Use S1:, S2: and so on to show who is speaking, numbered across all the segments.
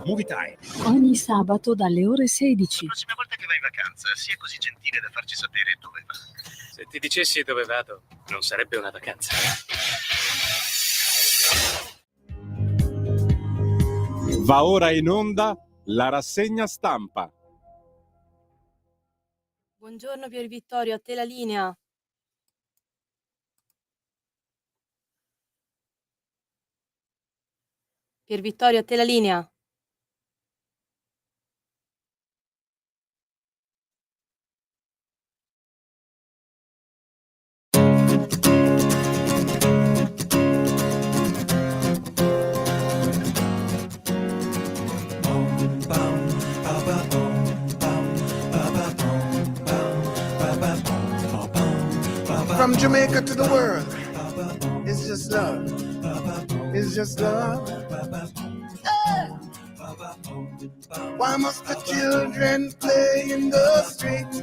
S1: Movie Time.
S2: Ogni sabato dalle ore 16.
S3: La prossima volta che vai in vacanza, sia così gentile da farci sapere dove va.
S1: Se ti dicessi dove vado, non sarebbe una vacanza.
S4: Va ora in onda la rassegna stampa.
S5: Buongiorno Pier Vittorio, a te la linea. Pier Vittorio, a te la linea.
S6: From Jamaica to the world, it's just love. It's just love. Hey! Why must the children play in the streets?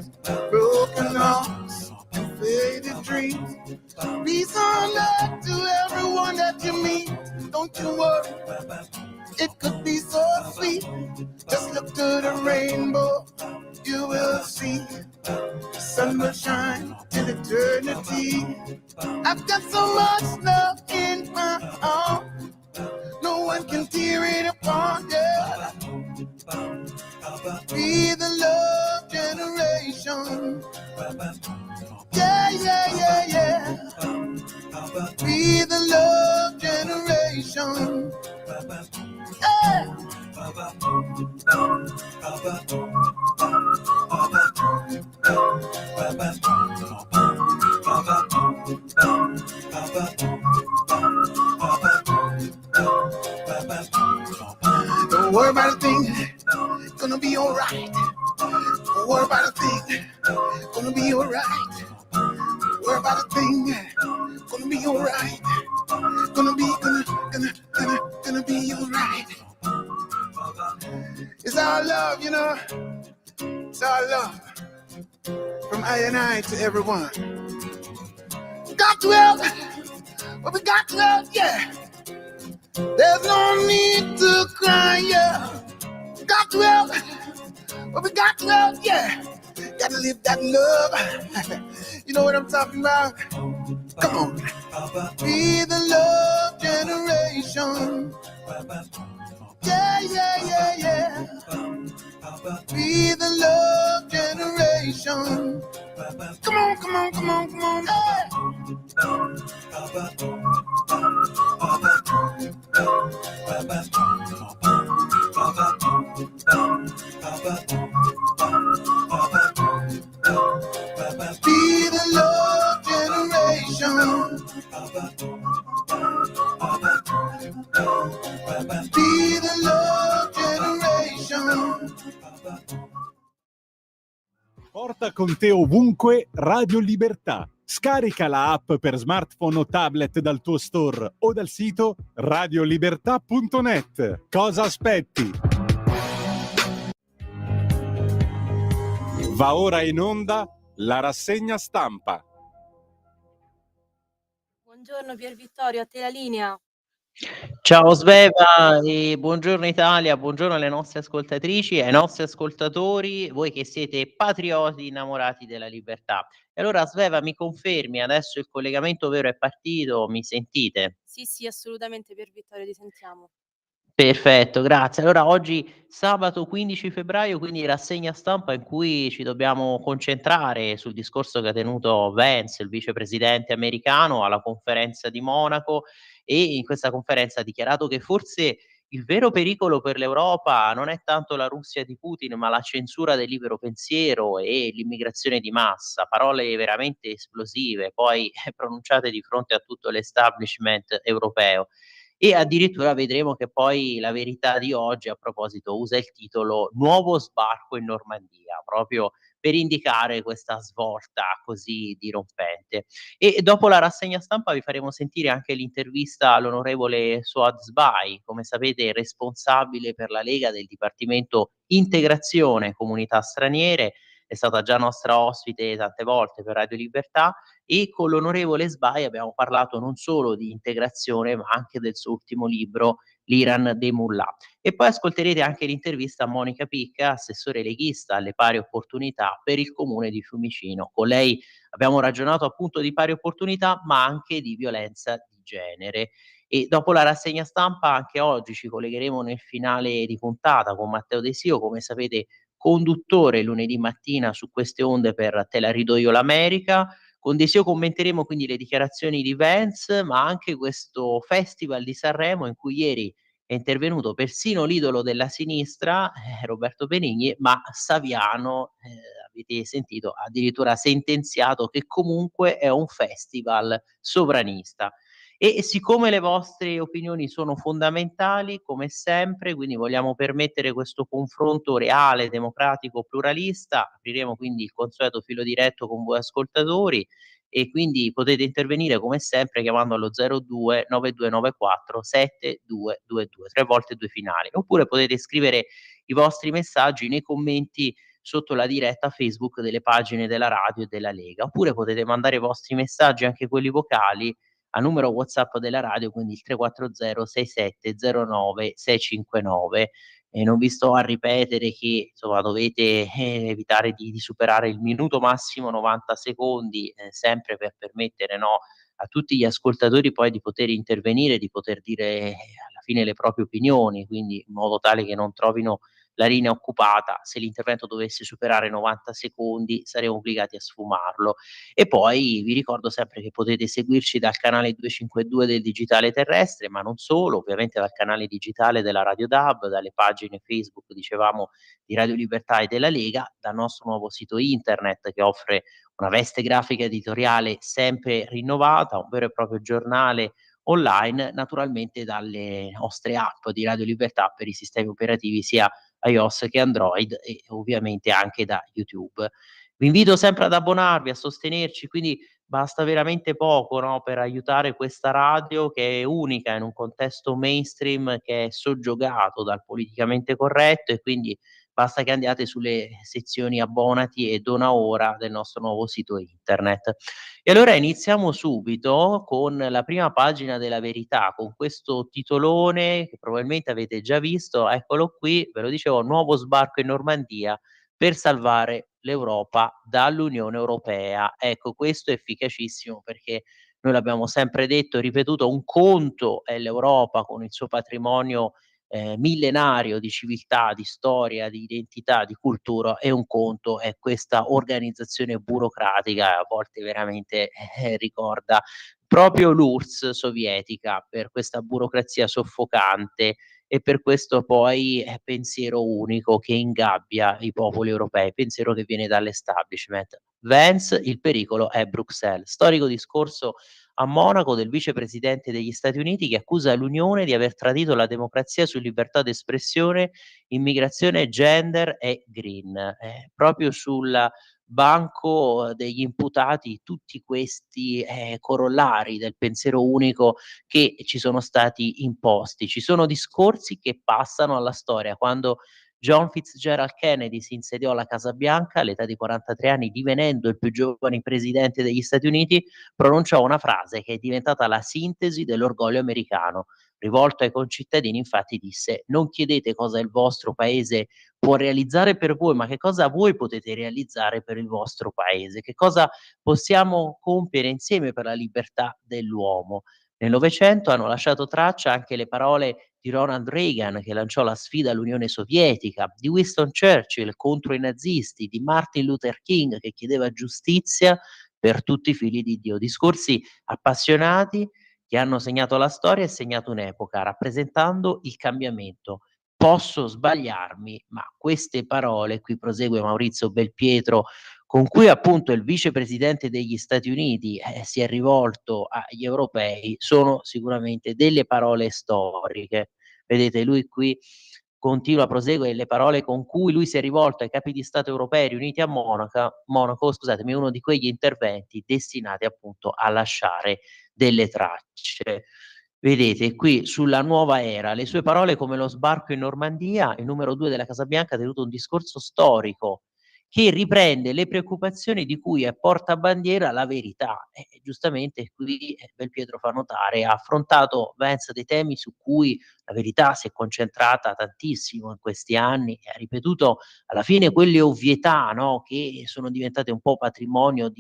S6: Broken hearts and faded dreams. Peace on earth to everyone that you meet. Don't you worry, it could be so sweet. Just look to the rainbow, you will see. The sun will shine till eternity. I've got so much love in my heart, no one can tear it apart, yeah. Be the love generation. Yeah, yeah, yeah, yeah. Be the love generation. Yeah. Don't worry about a thing, gonna be alright. Don't worry about a thing, gonna be alright. Don't worry about a thing, gonna be alright. Gonna be alright. It's our love, you know. It's our love. From I and I to everyone. Got to help, but we got to help, yeah. There's no need to cry, yeah. Got to help, but we got to help, yeah. Gotta live that love. You know what I'm talking about? Come on. Be the love generation. Yeah, yeah, yeah, yeah. Be the love generation. Come on, come on, come on, come on. Hey. Be the love generation. Be the love generation.
S4: Porta con te ovunque Radio Libertà. Scarica la app per smartphone o tablet dal tuo store o dal sito radiolibertà.net. Cosa aspetti? Va ora in onda la rassegna stampa.
S5: Buongiorno Pier Vittorio, a te la linea.
S7: Ciao Sveva e buongiorno Italia, buongiorno alle nostre ascoltatrici e ai nostri ascoltatori, voi che siete patrioti innamorati della libertà. E allora Sveva, mi confermi, adesso il collegamento vero è partito, mi sentite?
S5: Sì, assolutamente Pier Vittorio, ti sentiamo.
S7: Perfetto, grazie. Allora oggi sabato 15 febbraio, quindi rassegna stampa in cui ci dobbiamo concentrare sul discorso che ha tenuto Vance, il vicepresidente americano, alla conferenza di Monaco, e in questa conferenza ha dichiarato che forse il vero pericolo per l'Europa non è tanto la Russia di Putin, ma la censura del libero pensiero e l'immigrazione di massa, parole veramente esplosive, poi pronunciate di fronte a tutto l'establishment europeo. E addirittura vedremo che poi La Verità di oggi, a proposito, usa il titolo "Nuovo sbarco in Normandia", proprio per indicare questa svolta così dirompente. E dopo la rassegna stampa vi faremo sentire anche l'intervista all'onorevole Souad Sbai, come sapete responsabile per la Lega del Dipartimento Integrazione Comunità Straniere, è stata già nostra ospite tante volte per Radio Libertà, e con l'onorevole Sbai abbiamo parlato non solo di integrazione, ma anche del suo ultimo libro l'Iran dei mullah. E poi ascolterete anche l'intervista a Monica Picca, assessore leghista alle pari opportunità per il comune di Fiumicino. Con lei abbiamo ragionato appunto di pari opportunità, ma anche di violenza di genere. E dopo la rassegna stampa anche oggi ci collegheremo nel finale di puntata con Matteo De Sio, come sapete conduttore lunedì mattina su queste onde per Te la rido io l'America. Con De Sio commenteremo quindi le dichiarazioni di Vance, ma anche questo festival di Sanremo in cui ieri è intervenuto persino l'idolo della sinistra, Roberto Benigni, ma Saviano, avete sentito, addirittura sentenziato che comunque è un festival sovranista. E siccome le vostre opinioni sono fondamentali, come sempre, quindi vogliamo permettere questo confronto reale, democratico, pluralista, apriremo quindi il consueto filo diretto con voi ascoltatori e quindi potete intervenire come sempre chiamando allo 02 9294 7222, 3 volte 2 finali, oppure potete scrivere i vostri messaggi nei commenti sotto la diretta Facebook delle pagine della radio e della Lega, oppure potete mandare i vostri messaggi, anche quelli vocali, a numero WhatsApp della radio, quindi il 340 6709 659. E non vi sto a ripetere che insomma dovete evitare di superare il minuto massimo 90 secondi, sempre per permettere, no, a tutti gli ascoltatori poi di poter intervenire, di poter dire alla fine le proprie opinioni, quindi in modo tale che non trovino la linea occupata. Se l'intervento dovesse superare 90 secondi saremo obbligati a sfumarlo. E poi vi ricordo sempre che potete seguirci dal canale 252 del digitale terrestre, ma non solo, ovviamente dal canale digitale della Radio DAB, dalle pagine Facebook, dicevamo, di Radio Libertà e della Lega, dal nostro nuovo sito internet che offre una veste grafica editoriale sempre rinnovata, un vero e proprio giornale online, naturalmente dalle nostre app di Radio Libertà per i sistemi operativi sia iOS che Android e ovviamente anche da YouTube. Vi invito sempre ad abbonarvi, a sostenerci, quindi basta veramente poco, no, per aiutare questa radio che è unica in un contesto mainstream che è soggiogato dal politicamente corretto e quindi basta che andiate sulle sezioni abbonati e dona ora del nostro nuovo sito internet. E allora iniziamo subito con la prima pagina della Verità, con questo titolone che probabilmente avete già visto, eccolo qui, ve lo dicevo, nuovo sbarco in Normandia per salvare l'Europa dall'Unione Europea. Ecco, questo è efficacissimo perché noi l'abbiamo sempre detto e ripetuto, un conto è l'Europa con il suo patrimonio millenario di civiltà, di storia, di identità, di cultura, e un conto è questa organizzazione burocratica, a volte veramente ricorda proprio l'URSS sovietica per questa burocrazia soffocante e per questo poi pensiero unico che ingabbia i popoli europei, pensiero che viene dall'establishment. Vance, il pericolo è Bruxelles. Storico discorso a Monaco del vicepresidente degli Stati Uniti che accusa l'Unione di aver tradito la democrazia su libertà d'espressione, immigrazione, gender e green. Proprio sul banco degli imputati tutti questi corollari del pensiero unico che ci sono stati imposti. Ci sono discorsi che passano alla storia. Quando John Fitzgerald Kennedy si insediò alla Casa Bianca all'età di 43 anni, divenendo il più giovane presidente degli Stati Uniti, pronunciò una frase che è diventata la sintesi dell'orgoglio americano. Rivolto ai concittadini, infatti, disse: non chiedete cosa il vostro paese può realizzare per voi, ma che cosa voi potete realizzare per il vostro paese, che cosa possiamo compiere insieme per la libertà dell'uomo. Nel Novecento hanno lasciato traccia anche le parole di Ronald Reagan, che lanciò la sfida all'Unione Sovietica, di Winston Churchill contro i nazisti, di Martin Luther King che chiedeva giustizia per tutti i figli di Dio. Discorsi appassionati che hanno segnato la storia e segnato un'epoca, rappresentando il cambiamento. Posso sbagliarmi, ma queste parole, qui prosegue Maurizio Belpietro, con cui appunto il vicepresidente degli Stati Uniti si è rivolto agli europei, sono sicuramente delle parole storiche. Vedete, lui qui continua, prosegue le parole con cui lui si è rivolto ai capi di Stato europei riuniti a Monaco, scusatemi, uno di quegli interventi destinati appunto a lasciare delle tracce. Vedete qui sulla nuova era, le sue parole come lo sbarco in Normandia, il numero 2 della Casa Bianca ha tenuto un discorso storico che riprende le preoccupazioni di cui è portabandiera La Verità. E giustamente qui Belpietro fa notare, ha affrontato Vance dei temi su cui La Verità si è concentrata tantissimo in questi anni e ha ripetuto alla fine quelle ovvietà, no, che sono diventate un po' patrimonio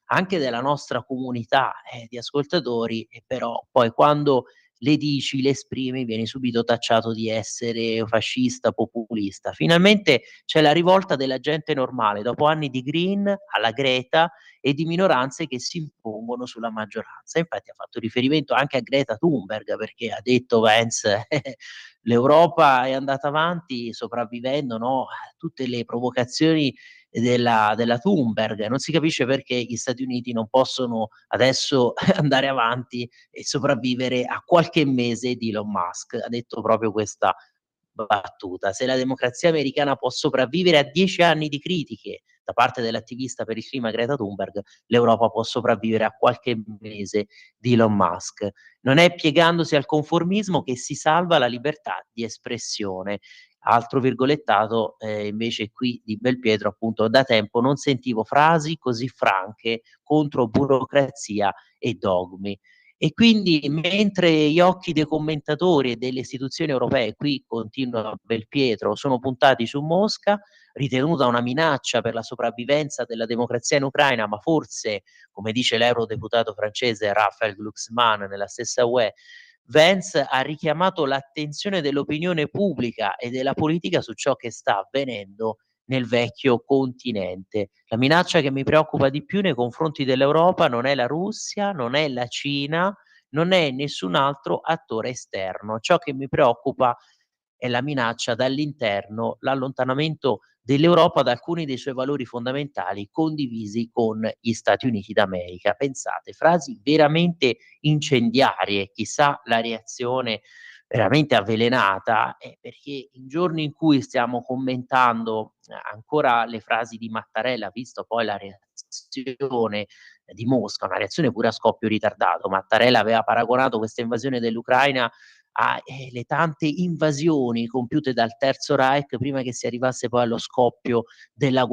S7: anche della nostra comunità di ascoltatori, e però poi quando le dici, le esprimi, vieni subito tacciato di essere fascista, populista. Finalmente c'è la rivolta della gente normale, dopo anni di Green alla Greta e di minoranze che si impongono sulla maggioranza. Infatti ha fatto riferimento anche a Greta Thunberg, perché ha detto Vance l'Europa è andata avanti sopravvivendo, no, a tutte le provocazioni della Thunberg. Non si capisce perché gli Stati Uniti non possono adesso andare avanti e sopravvivere a qualche mese di Elon Musk. Ha detto proprio questa battuta: se la democrazia americana può sopravvivere a 10 anni di critiche da parte dell'attivista per il clima Greta Thunberg, l'Europa può sopravvivere a qualche mese di Elon Musk. Non è piegandosi al conformismo che si salva la libertà di espressione. Altro virgolettato invece qui di Belpietro, appunto: da tempo non sentivo frasi così franche contro burocrazia e dogmi. E quindi mentre gli occhi dei commentatori e delle istituzioni europee, qui continua Belpietro, sono puntati su Mosca, ritenuta una minaccia per la sopravvivenza della democrazia in Ucraina, ma forse, come dice l'eurodeputato francese Raphael Glucksmann nella stessa UE, Vance ha richiamato l'attenzione dell'opinione pubblica e della politica su ciò che sta avvenendo nel vecchio continente. La minaccia che mi preoccupa di più nei confronti dell'Europa non è la Russia, non è la Cina, non è nessun altro attore esterno. Ciò che mi preoccupa è la minaccia dall'interno, l'allontanamento dell'Europa da alcuni dei suoi valori fondamentali condivisi con gli Stati Uniti d'America. Pensate, frasi veramente incendiarie, chissà la reazione veramente avvelenata, perché in giorni in cui stiamo commentando ancora le frasi di Mattarella, visto poi la reazione di Mosca, una reazione pure a scoppio ritardato. Mattarella aveva paragonato questa invasione dell'Ucraina le tante invasioni compiute dal Terzo Reich prima che si arrivasse poi allo scoppio della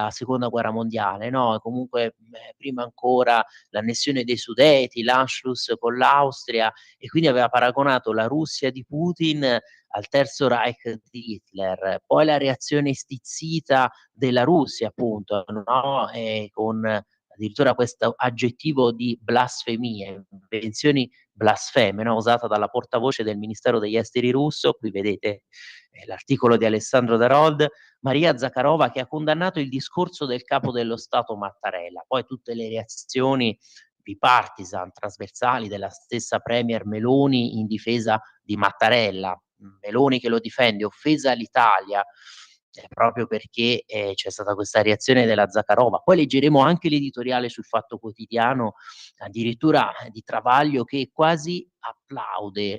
S7: seconda guerra mondiale, no? E comunque prima ancora l'annessione dei Sudeti, l'Anschluss con l'Austria, e quindi aveva paragonato la Russia di Putin al Terzo Reich di Hitler. Poi la reazione stizzita della Russia, appunto, no? Con addirittura questo aggettivo di blasfemie, invenzioni blasfeme, no? Usata dalla portavoce del Ministero degli Esteri russo. Qui vedete l'articolo di Alessandro Darold, Maria Zakharova, che ha condannato il discorso del capo dello Stato Mattarella. Poi tutte le reazioni bipartisan, trasversali della stessa premier Meloni in difesa di Mattarella. Meloni che lo difende, offesa all'Italia, proprio perché c'è stata questa reazione della Zakharova. Poi leggeremo anche l'editoriale sul Fatto Quotidiano, addirittura di Travaglio, che quasi applaude,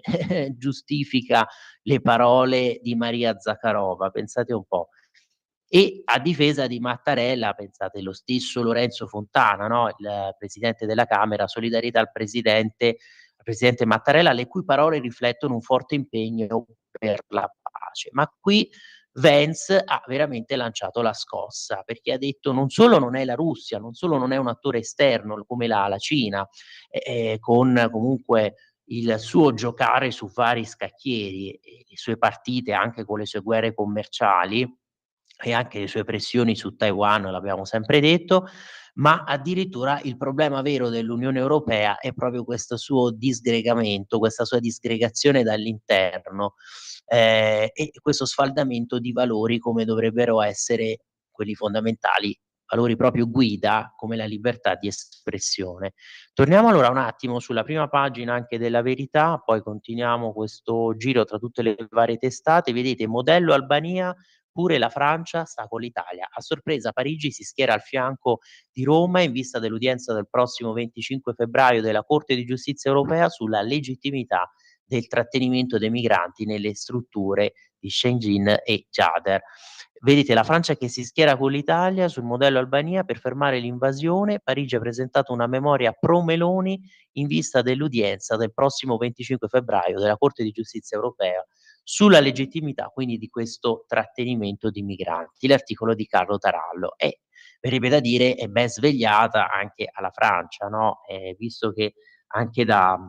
S7: giustifica le parole di Maria Zakharova, pensate un po'. E a difesa di Mattarella, pensate, lo stesso Lorenzo Fontana, no, il presidente della Camera, solidarietà al presidente Mattarella, le cui parole riflettono un forte impegno per la pace. Ma qui Vance ha veramente lanciato la scossa, perché ha detto non solo non è la Russia, non solo non è un attore esterno come la Cina, con comunque il suo giocare su vari scacchieri, le sue partite anche con le sue guerre commerciali e anche le sue pressioni su Taiwan, l'abbiamo sempre detto, ma addirittura il problema vero dell'Unione Europea è proprio questo suo disgregamento, questa sua disgregazione dall'interno, e questo sfaldamento di valori come dovrebbero essere quelli fondamentali, valori proprio guida come la libertà di espressione. Torniamo allora un attimo sulla prima pagina anche della Verità, poi continuiamo questo giro tra tutte le varie testate. Vedete, modello Albania, pure la Francia sta con l'Italia. A sorpresa Parigi si schiera al fianco di Roma in vista dell'udienza del prossimo 25 febbraio della Corte di Giustizia Europea sulla legittimità del trattenimento dei migranti nelle strutture di Schengen e Jader. Vedete la Francia che si schiera con l'Italia sul modello Albania per fermare l'invasione. Parigi ha presentato una memoria pro Meloni in vista dell'udienza del prossimo 25 febbraio della Corte di Giustizia Europea sulla legittimità quindi di questo trattenimento di migranti. L'articolo di Carlo Tarallo e verrebbe da dire è ben svegliata anche alla Francia, no, visto che anche dal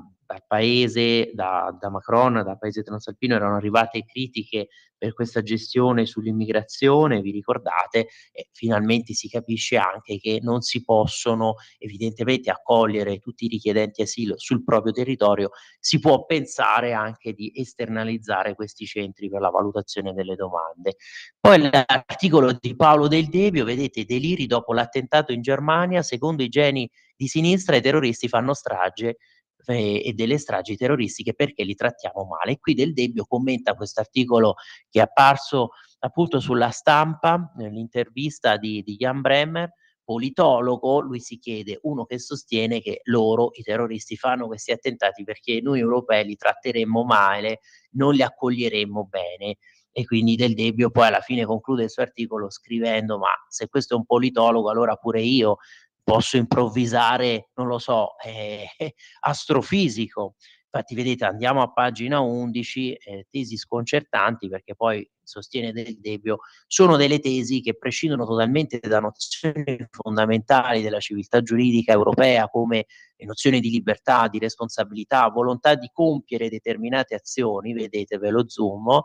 S7: paese, da Macron, dal paese transalpino erano arrivate critiche per questa gestione sull'immigrazione, vi ricordate, e finalmente si capisce anche che non si possono evidentemente accogliere tutti i richiedenti asilo sul proprio territorio, si può pensare anche di esternalizzare questi centri per la valutazione delle domande. Poi l'articolo di Paolo Del Debbio, vedete, deliri dopo l'attentato in Germania, secondo i geni di sinistra i terroristi fanno strage e delle stragi terroristiche perché li trattiamo male. E qui Del Debbio commenta questo articolo che è apparso appunto sulla Stampa, nell'intervista di Jan Bremmer, politologo. Lui si chiede, uno che sostiene che loro, i terroristi, fanno questi attentati perché noi europei li tratteremmo male, non li accoglieremmo bene. E quindi Del Debbio poi alla fine conclude il suo articolo scrivendo: ma se questo è un politologo, allora pure io posso improvvisare, non lo so, astrofisico. Infatti vedete, andiamo a pagina 11, tesi sconcertanti, perché poi sostiene Del Debbio, sono delle tesi che prescindono totalmente da nozioni fondamentali della civiltà giuridica europea, come le nozioni di libertà, di responsabilità, volontà di compiere determinate azioni, vedete, ve lo zoom,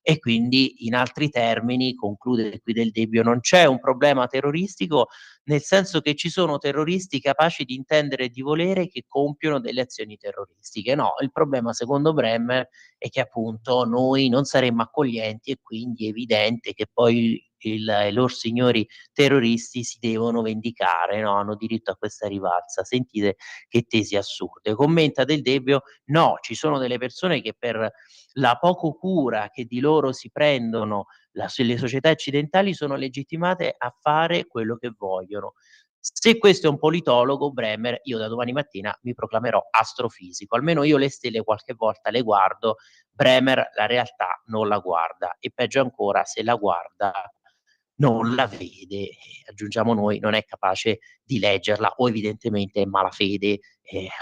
S7: e quindi in altri termini, conclude qui Del Debbio, non c'è un problema terroristico, nel senso che ci sono terroristi capaci di intendere e di volere che compiono delle azioni terroristiche. No, il problema secondo Bremer è che appunto noi non saremmo accoglienti e quindi è evidente che poi i lor signori terroristi si devono vendicare, no? Hanno diritto a questa rivalsa. Sentite che tesi assurde. Commenta Del Debbio, no, ci sono delle persone che per la poco cura che di loro si prendono le società occidentali sono legittimate a fare quello che vogliono. Se questo è un politologo, Bremer, io da domani mattina mi proclamerò astrofisico. Almeno io le stelle qualche volta le guardo, Bremer la realtà non la guarda e peggio ancora se la guarda non la vede, aggiungiamo noi, non è capace di leggerla o evidentemente è malafede,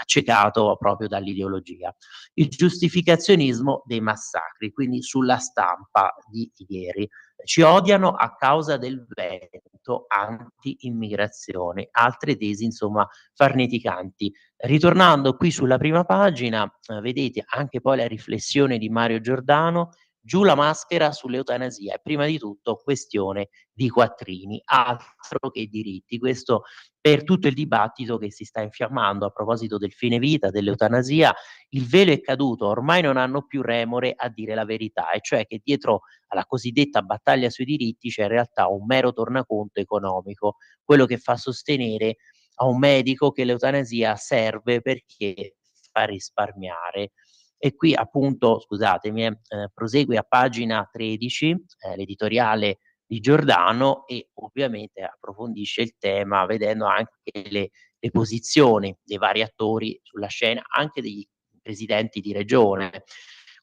S7: accecato proprio dall'ideologia. Il giustificazionismo dei massacri, quindi sulla Stampa di ieri. Ci odiano a causa del vento anti-immigrazione, altre tesi insomma farneticanti. Ritornando qui sulla prima pagina, vedete anche poi la riflessione di Mario Giordano, giù la maschera sull'eutanasia, e prima di tutto questione di quattrini, altro che diritti. Questo per tutto il dibattito che si sta infiammando a proposito del fine vita, dell'eutanasia. Il velo è caduto, ormai non hanno più remore a dire la verità, e cioè che dietro alla cosiddetta battaglia sui diritti c'è in realtà un mero tornaconto economico, quello che fa sostenere a un medico che l'eutanasia serve perché fa risparmiare. E qui appunto, scusatemi, prosegue a pagina 13, l'editoriale di Giordano, e ovviamente approfondisce il tema vedendo anche le posizioni dei vari attori sulla scena, anche degli presidenti di regione.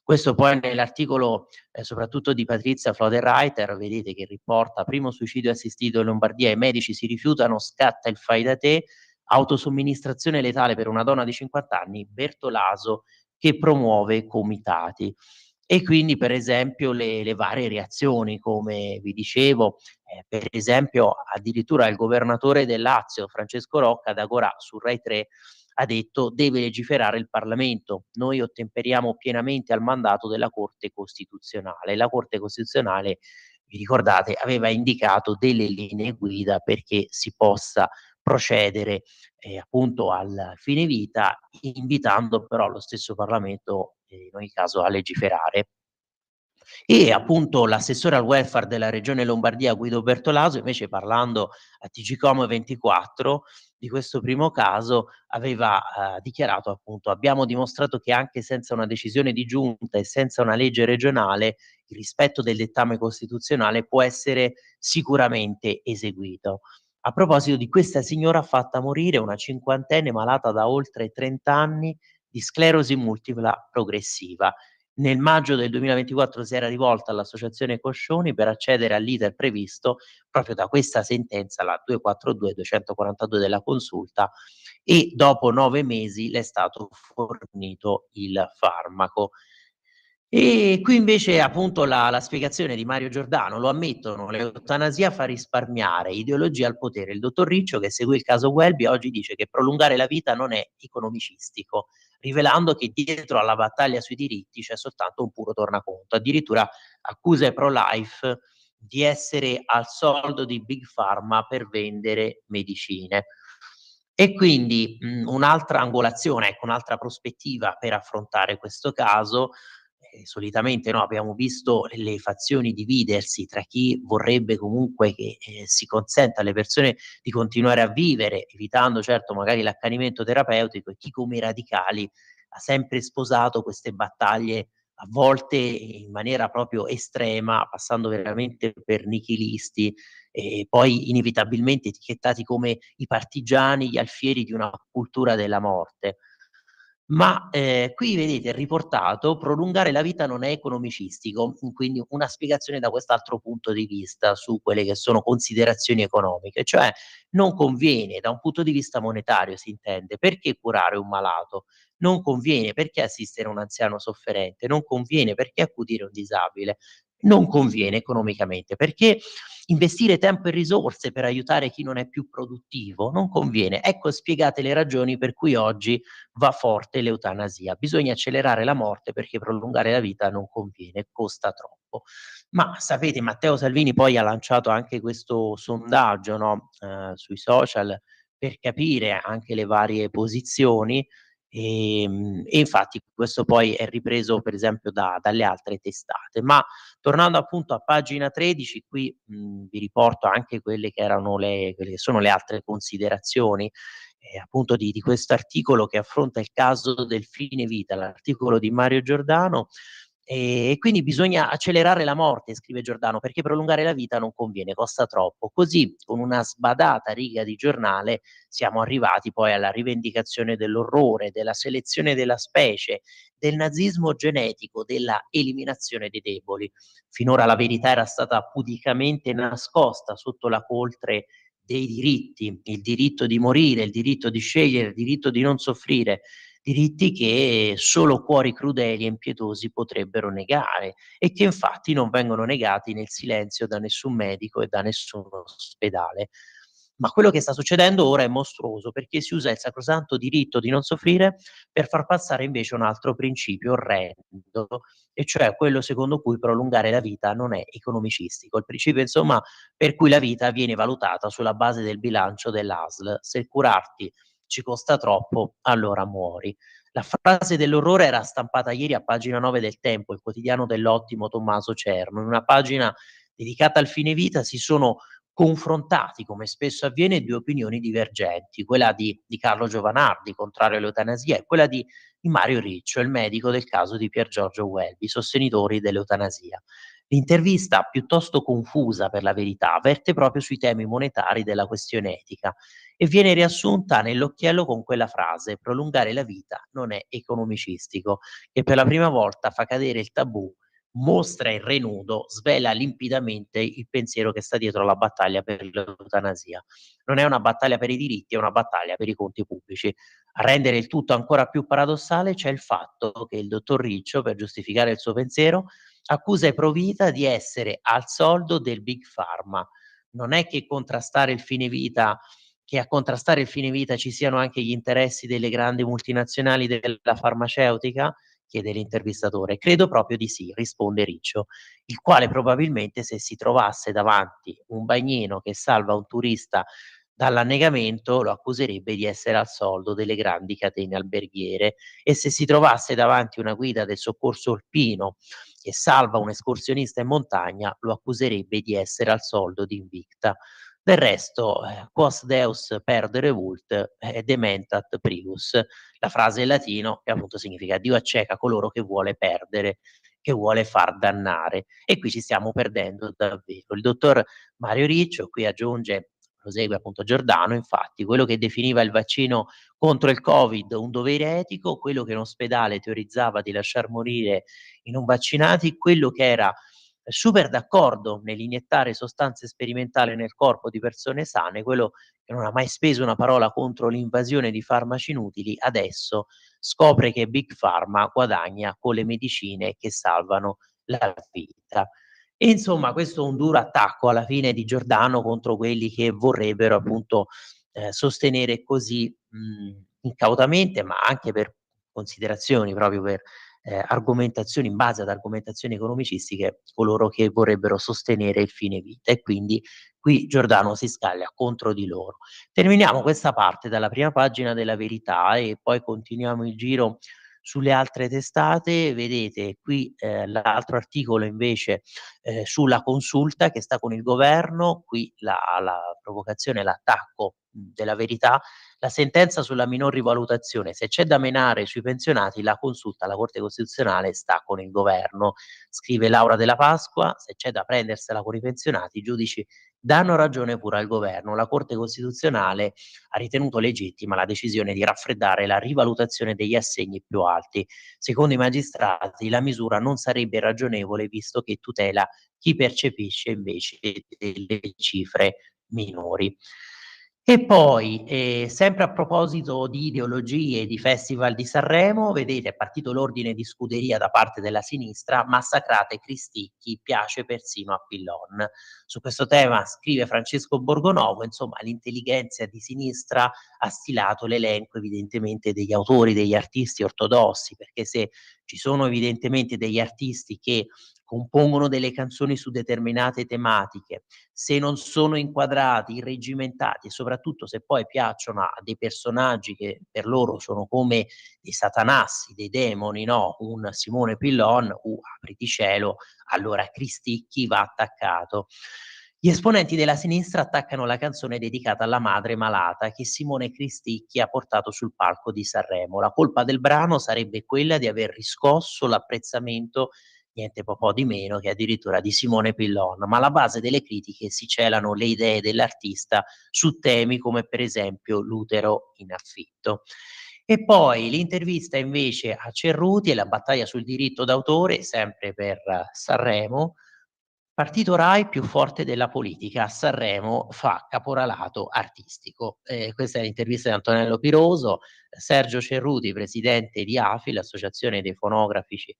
S7: Questo poi nell'articolo soprattutto di Patrizia Floderreiter, vedete che riporta primo suicidio assistito in Lombardia, i medici si rifiutano, scatta il fai da te, autosomministrazione letale per una donna di 50 anni, Bertolaso che promuove comitati. E quindi per esempio le varie reazioni, come vi dicevo, per esempio addirittura il governatore del Lazio, Francesco Rocca, da Agorà su Rai 3 ha detto: deve legiferare il Parlamento, noi ottemperiamo pienamente al mandato della Corte Costituzionale. La Corte Costituzionale, vi ricordate, aveva indicato delle linee guida perché si possa procedere appunto al fine vita, invitando però lo stesso Parlamento in ogni caso a legiferare. E appunto l'assessore al welfare della regione Lombardia Guido Bertolaso, invece, parlando a TGcom24 di questo primo caso, aveva dichiarato appunto: abbiamo dimostrato che anche senza una decisione di giunta e senza una legge regionale il rispetto del dettame costituzionale può essere sicuramente eseguito. A proposito di questa signora fatta morire, una cinquantenne malata da oltre 30 anni di sclerosi multipla progressiva. Nel maggio del 2024 si era rivolta all'associazione Coscioni per accedere all'iter previsto proprio da questa sentenza, la 242/242 della Consulta, e dopo 9 mesi le è stato fornito il farmaco. E qui invece appunto la spiegazione di Mario Giordano, lo ammettono, l'eutanasia fa risparmiare, ideologia al potere. Il dottor Riccio, che seguì il caso Welby, oggi dice che prolungare la vita non è economicistico, rivelando che dietro alla battaglia sui diritti c'è soltanto un puro tornaconto. Addirittura accusa i pro-life di essere al soldo di Big Pharma per vendere medicine. E quindi un'altra angolazione, ecco, un'altra prospettiva per affrontare questo caso. Solitamente abbiamo visto le fazioni dividersi tra chi vorrebbe comunque che si consenta alle persone di continuare a vivere, evitando certo magari l'accanimento terapeutico, e chi come i radicali ha sempre sposato queste battaglie a volte in maniera proprio estrema, passando veramente per nichilisti e poi inevitabilmente etichettati come i partigiani, gli alfieri di una cultura della morte. Ma, qui vedete è riportato: prolungare la vita non è economicistico, quindi una spiegazione da quest'altro punto di vista su quelle che sono considerazioni economiche, cioè non conviene da un punto di vista monetario, si intende. Perché curare un malato? Non conviene. Perché assistere un anziano sofferente? Non conviene. Perché accudire un disabile? Non conviene economicamente. Perché investire tempo e risorse per aiutare chi non è più produttivo? Non conviene. Ecco spiegate le ragioni per cui oggi va forte l'eutanasia. Bisogna accelerare la morte perché prolungare la vita non conviene, costa troppo. Ma sapete, Matteo Salvini poi ha lanciato anche questo sondaggio, no, sui social per capire anche le varie posizioni, e infatti questo poi è ripreso per esempio dalle altre testate. Ma tornando appunto a pagina 13, qui vi riporto anche quelle che sono le altre considerazioni appunto di questo articolo che affronta il caso del fine vita, l'articolo di Mario Giordano. E quindi bisogna accelerare la morte, scrive Giordano, perché prolungare la vita non conviene, costa troppo. Così, con una sbadata riga di giornale, siamo arrivati poi alla rivendicazione dell'orrore, della selezione della specie, del nazismo genetico, della eliminazione dei deboli. Finora la verità era stata pudicamente nascosta sotto la coltre dei diritti, il diritto di morire, il diritto di scegliere, il diritto di non soffrire, diritti che solo cuori crudeli e impietosi potrebbero negare e che infatti non vengono negati nel silenzio da nessun medico e da nessun ospedale. Ma quello che sta succedendo ora è mostruoso perché si usa il sacrosanto diritto di non soffrire per far passare invece un altro principio orrendo, e cioè quello secondo cui prolungare la vita non è economicistico. Il principio, insomma, per cui la vita viene valutata sulla base del bilancio dell'ASL. Se curarti ci costa troppo, allora muori. La frase dell'orrore era stampata ieri a pagina 9 del Tempo, il quotidiano dell'ottimo Tommaso Cerno. In una pagina dedicata al fine vita si sono confrontati, come spesso avviene, due opinioni divergenti, quella di Carlo Giovanardi, contrario all'eutanasia, e quella di Mario Riccio, il medico del caso di Pier Giorgio Welby, sostenitori dell'eutanasia. L'intervista, piuttosto confusa per la verità, verte proprio sui temi monetari della questione etica e viene riassunta nell'occhiello con quella frase: prolungare la vita non è economicistico, che per la prima volta fa cadere il tabù, mostra il re nudo, svela limpidamente il pensiero che sta dietro alla battaglia per l'eutanasia. Non è una battaglia per i diritti, è una battaglia per i conti pubblici. A rendere il tutto ancora più paradossale c'è il fatto che il dottor Riccio, per giustificare il suo pensiero, accusa i pro vita di essere al soldo del Big Pharma. Non è che a contrastare il fine vita ci siano anche gli interessi delle grandi multinazionali della farmaceutica? Chiede l'intervistatore. Credo proprio di sì, risponde Riccio, il quale probabilmente se si trovasse davanti un bagnino che salva un turista dall'annegamento lo accuserebbe di essere al soldo delle grandi catene alberghiere, e se si trovasse davanti una guida del soccorso alpino che salva un escursionista in montagna lo accuserebbe di essere al soldo di Invicta. Del resto, quos deus perdere vult, dementat prius. La frase in latino che appunto significa Dio acceca coloro che vuole perdere, che vuole far dannare. E qui ci stiamo perdendo davvero. Il dottor Mario Riccio qui aggiunge, prosegue appunto Giordano, infatti quello che definiva il vaccino contro il Covid un dovere etico, quello che in ospedale teorizzava di lasciar morire i non vaccinati, quello che era super d'accordo nell'iniettare sostanze sperimentali nel corpo di persone sane, quello che non ha mai speso una parola contro l'invasione di farmaci inutili, adesso scopre che Big Pharma guadagna con le medicine che salvano la vita. E insomma questo è un duro attacco alla fine di Giordano contro quelli che vorrebbero appunto sostenere così incautamente, ma anche per considerazioni, proprio per argomentazioni in base ad argomentazioni economicistiche, coloro che vorrebbero sostenere il fine vita, e quindi qui Giordano si scaglia contro di loro. Terminiamo questa parte dalla prima pagina della Verità e poi continuiamo il giro sulle altre testate. Vedete qui l'altro articolo invece sulla consulta che sta con il governo, qui la provocazione, l'attacco della Verità, la sentenza sulla minor rivalutazione, se c'è da menare sui pensionati la consulta alla Corte Costituzionale sta con il governo, scrive Laura Della Pasqua, se c'è da prendersela con i pensionati i giudici danno ragione pure al governo, la Corte Costituzionale ha ritenuto legittima la decisione di raffreddare la rivalutazione degli assegni più alti. Secondo i magistrati la misura non sarebbe ragionevole visto che tutela chi percepisce invece delle cifre minori. E poi, sempre a proposito di ideologie, di Festival di Sanremo, vedete è partito l'ordine di scuderia da parte della sinistra, massacrate Cristicchi, piace persino a Pillon. Su questo tema scrive Francesco Borgonovo, insomma l'intelligenza di sinistra ha stilato l'elenco evidentemente degli autori, degli artisti ortodossi, perché se ci sono evidentemente degli artisti che compongono delle canzoni su determinate tematiche, se non sono inquadrati, irreggimentati e soprattutto se poi piacciono a dei personaggi che per loro sono come dei satanassi, dei demoni, no, un Simone Pillon, apriti cielo, allora Cristicchi va attaccato. Gli esponenti della sinistra attaccano la canzone dedicata alla madre malata che Simone Cristicchi ha portato sul palco di Sanremo. La colpa del brano sarebbe quella di aver riscosso l'apprezzamento niente po' di meno che addirittura di Simone Pillon, ma alla base delle critiche si celano le idee dell'artista su temi come per esempio l'utero in affitto. E poi l'intervista invece a Cerruti e la battaglia sul diritto d'autore, sempre per Sanremo. Partito Rai più forte della politica, a Sanremo fa caporalato artistico. Questa è l'intervista di Antonello Piroso. Sergio Cerruti, presidente di AFI, l'Associazione dei Fonografici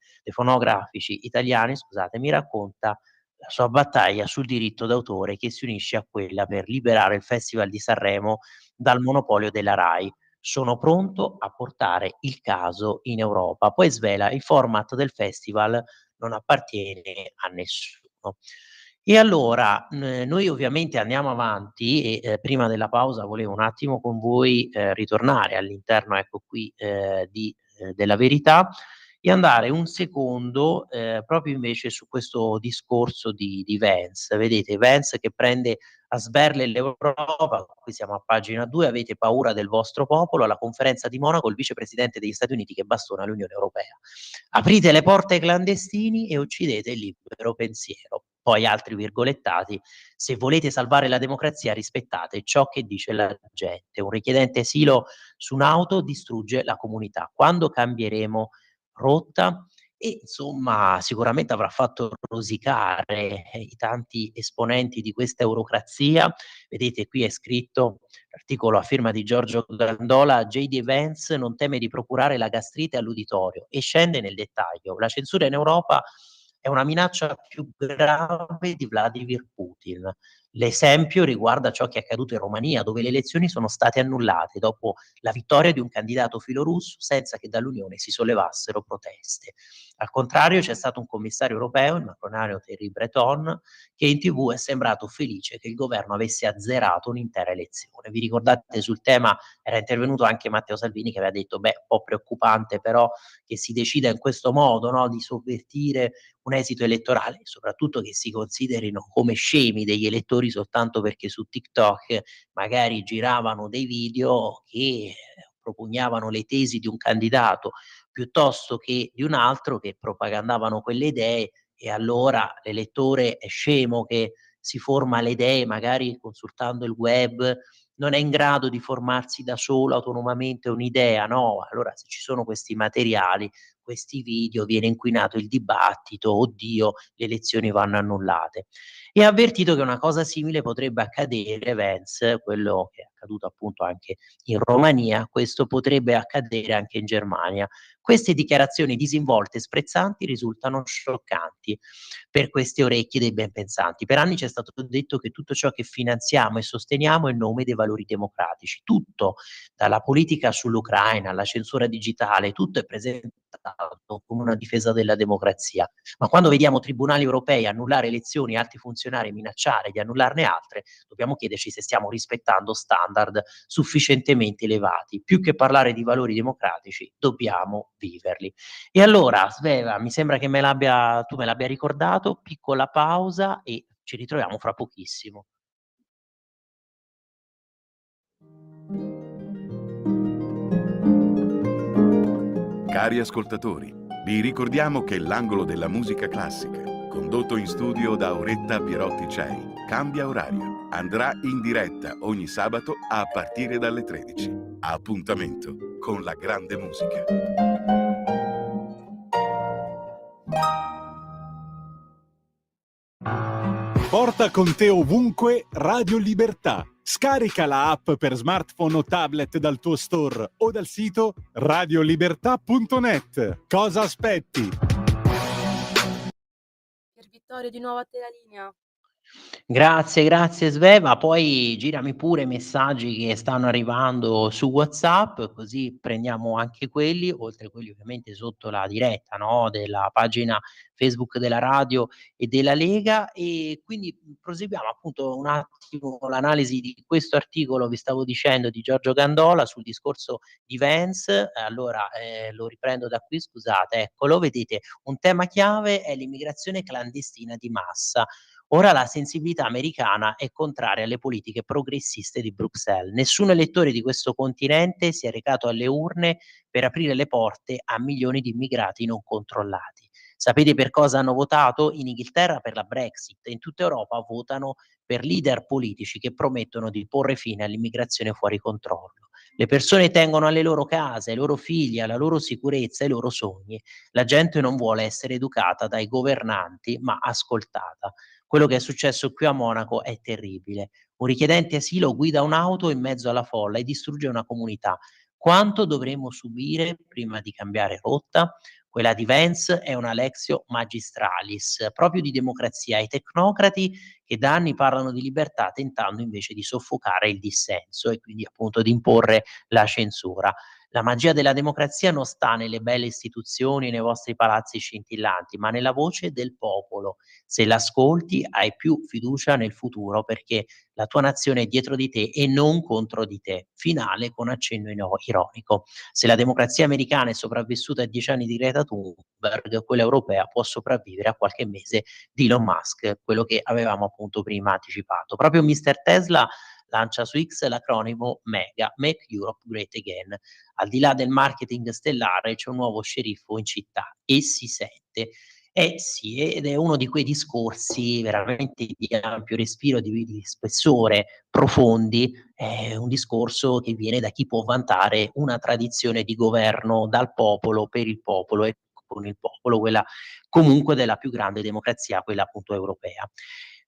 S7: Italiani, mi racconta la sua battaglia sul diritto d'autore che si unisce a quella per liberare il Festival di Sanremo dal monopolio della Rai. Sono pronto a portare il caso in Europa. Poi svela il format del festival non appartiene a nessuno. E allora noi ovviamente andiamo avanti e prima della pausa volevo un attimo con voi ritornare all'interno, ecco qui, della Verità e andare un secondo proprio invece su questo discorso di Vance. Vedete Vance che prende a sberle l'Europa, qui siamo a pagina 2, avete paura del vostro popolo, alla conferenza di Monaco il vicepresidente degli Stati Uniti che bastona l'Unione Europea. Aprite le porte ai clandestini e uccidete il libero pensiero. Poi altri virgolettati, se volete salvare la democrazia rispettate ciò che dice la gente. Un richiedente asilo su un'auto distrugge la comunità. Quando cambieremo rotta? E insomma sicuramente avrà fatto rosicare i tanti esponenti di questa eurocrazia. Vedete qui è scritto l'articolo a firma di Giorgio Gandola, J.D. Vance non teme di procurare la gastrite all'uditorio e scende nel dettaglio. La censura in Europa è una minaccia più grave di Vladimir Putin. L'esempio riguarda ciò che è accaduto in Romania, dove le elezioni sono state annullate dopo la vittoria di un candidato filorusso senza che dall'Unione si sollevassero proteste. Al contrario, c'è stato un commissario europeo, il macronario Thierry Breton, che in TV è sembrato felice che il governo avesse azzerato un'intera elezione. Vi ricordate sul tema era intervenuto anche Matteo Salvini che aveva detto un po' preoccupante però che si decida in questo modo, no, di sovvertire un esito elettorale, soprattutto che si considerino come scemi degli elettori soltanto perché su TikTok magari giravano dei video che propugnavano le tesi di un candidato piuttosto che di un altro, che propagandavano quelle idee, e allora l'elettore è scemo che si forma le idee magari consultando il web, non è in grado di formarsi da solo autonomamente un'idea, no? Allora se ci sono questi materiali questi video, viene inquinato il dibattito, oddio, le elezioni vanno annullate. E ha avvertito che una cosa simile potrebbe accadere, Vance, quello che è accaduto appunto anche in Romania, questo potrebbe accadere anche in Germania. Queste dichiarazioni disinvolte e sprezzanti risultano scioccanti per queste orecchie dei ben pensanti. Per anni ci è stato detto che tutto ciò che finanziamo e sosteniamo è in nome dei valori democratici. Tutto, dalla politica sull'Ucraina alla censura digitale, tutto è presentato come una difesa della democrazia. Ma quando vediamo tribunali europei annullare elezioni e alti funzionari minacciare di annullarne altre, dobbiamo chiederci se stiamo rispettando standard sufficientemente elevati. Più che parlare di valori democratici, dobbiamo viverli. E allora, Sveva, mi sembra che tu me l'abbia ricordato, piccola pausa e ci ritroviamo fra pochissimo.
S8: Cari ascoltatori, vi ricordiamo che l'angolo della musica classica, condotto in studio da Auretta Pierotti Cei, cambia orario. Andrà in diretta ogni sabato a partire dalle 13. Appuntamento con la grande musica.
S4: Porta con te ovunque Radio Libertà. Scarica la app per smartphone o tablet dal tuo store o dal sito radiolibertà.net. Cosa aspetti?
S5: Per Vittorio di nuovo a te la linea.
S7: Grazie Sveva, poi girami pure i messaggi che stanno arrivando su WhatsApp, così prendiamo anche quelli, oltre a quelli ovviamente sotto la diretta, no, della pagina Facebook della radio e della Lega, e quindi proseguiamo appunto un attimo con l'analisi di questo articolo, vi stavo dicendo, di Giorgio Gandola sul discorso di Vance. Allora lo riprendo da qui, scusate, eccolo, vedete, un tema chiave è l'immigrazione clandestina di massa. Ora la sensibilità americana è contraria alle politiche progressiste di Bruxelles. Nessun elettore di questo continente si è recato alle urne per aprire le porte a milioni di immigrati non controllati. Sapete per cosa hanno votato? In Inghilterra per la Brexit, in tutta Europa votano per leader politici che promettono di porre fine all'immigrazione fuori controllo. Le persone tengono alle loro case, ai loro figli, alla loro sicurezza, ai loro sogni. La gente non vuole essere educata dai governanti, ma ascoltata. Quello che è successo qui a Monaco è terribile. Un richiedente asilo guida un'auto in mezzo alla folla e distrugge una comunità. Quanto dovremo subire prima di cambiare rotta? Quella di Vance è una lectio magistralis, proprio di democrazia, ai tecnocrati che da anni parlano di libertà tentando invece di soffocare il dissenso e quindi appunto di imporre la censura. La magia della democrazia non sta nelle belle istituzioni, nei vostri palazzi scintillanti, ma nella voce del popolo. Se l'ascolti hai più fiducia nel futuro perché la tua nazione è dietro di te e non contro di te. Finale con accenno ironico. Se la democrazia americana è sopravvissuta a 10 anni di Greta Thunberg, quella europea può sopravvivere a qualche mese di Elon Musk, quello che avevamo appunto prima anticipato. Proprio Mr. Tesla lancia su X l'acronimo MEGA, Make Europe Great Again. Al di là del marketing stellare c'è un nuovo sceriffo in città e si sente. Sì, ed è uno di quei discorsi veramente di ampio respiro, di spessore, profondi, è un discorso che viene da chi può vantare una tradizione di governo dal popolo, per il popolo e con il popolo, quella comunque della più grande democrazia, quella appunto europea.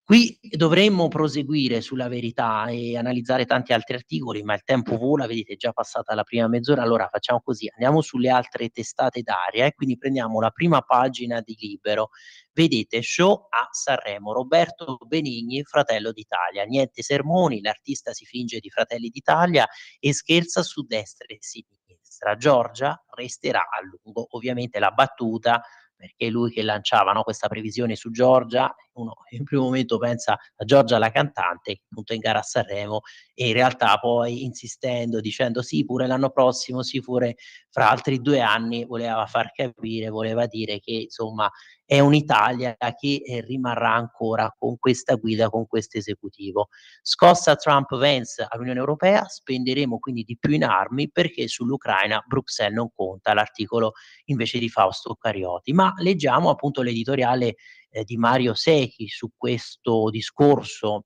S7: Qui dovremmo proseguire sulla verità e analizzare tanti altri articoli, ma il tempo vola, vedete, è già passata la prima mezz'ora, allora facciamo così, andiamo sulle altre testate d'aria e quindi prendiamo la prima pagina di Libero. Vedete, show a Sanremo, Roberto Benigni, Fratello d'Italia, niente sermoni, l'artista si finge di Fratelli d'Italia e scherza su destra e sinistra. Giorgia resterà a lungo, ovviamente la battuta, perché è lui che lanciava, no, questa previsione su Giorgia, uno in primo momento pensa a Giorgia la cantante, appunto in gara a Sanremo, e in realtà poi insistendo, dicendo sì pure l'anno prossimo, sì pure fra altri 2 anni, voleva far capire, voleva dire che insomma è un'Italia che rimarrà ancora con questa guida, con questo esecutivo. Scossa Trump-Vance all'Unione Europea, spenderemo quindi di più in armi perché sull'Ucraina Bruxelles non conta, l'articolo invece di Fausto Carioti. Ma leggiamo appunto l'editoriale di Mario Secchi su questo discorso,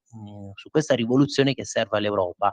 S7: su questa rivoluzione che serve all'Europa.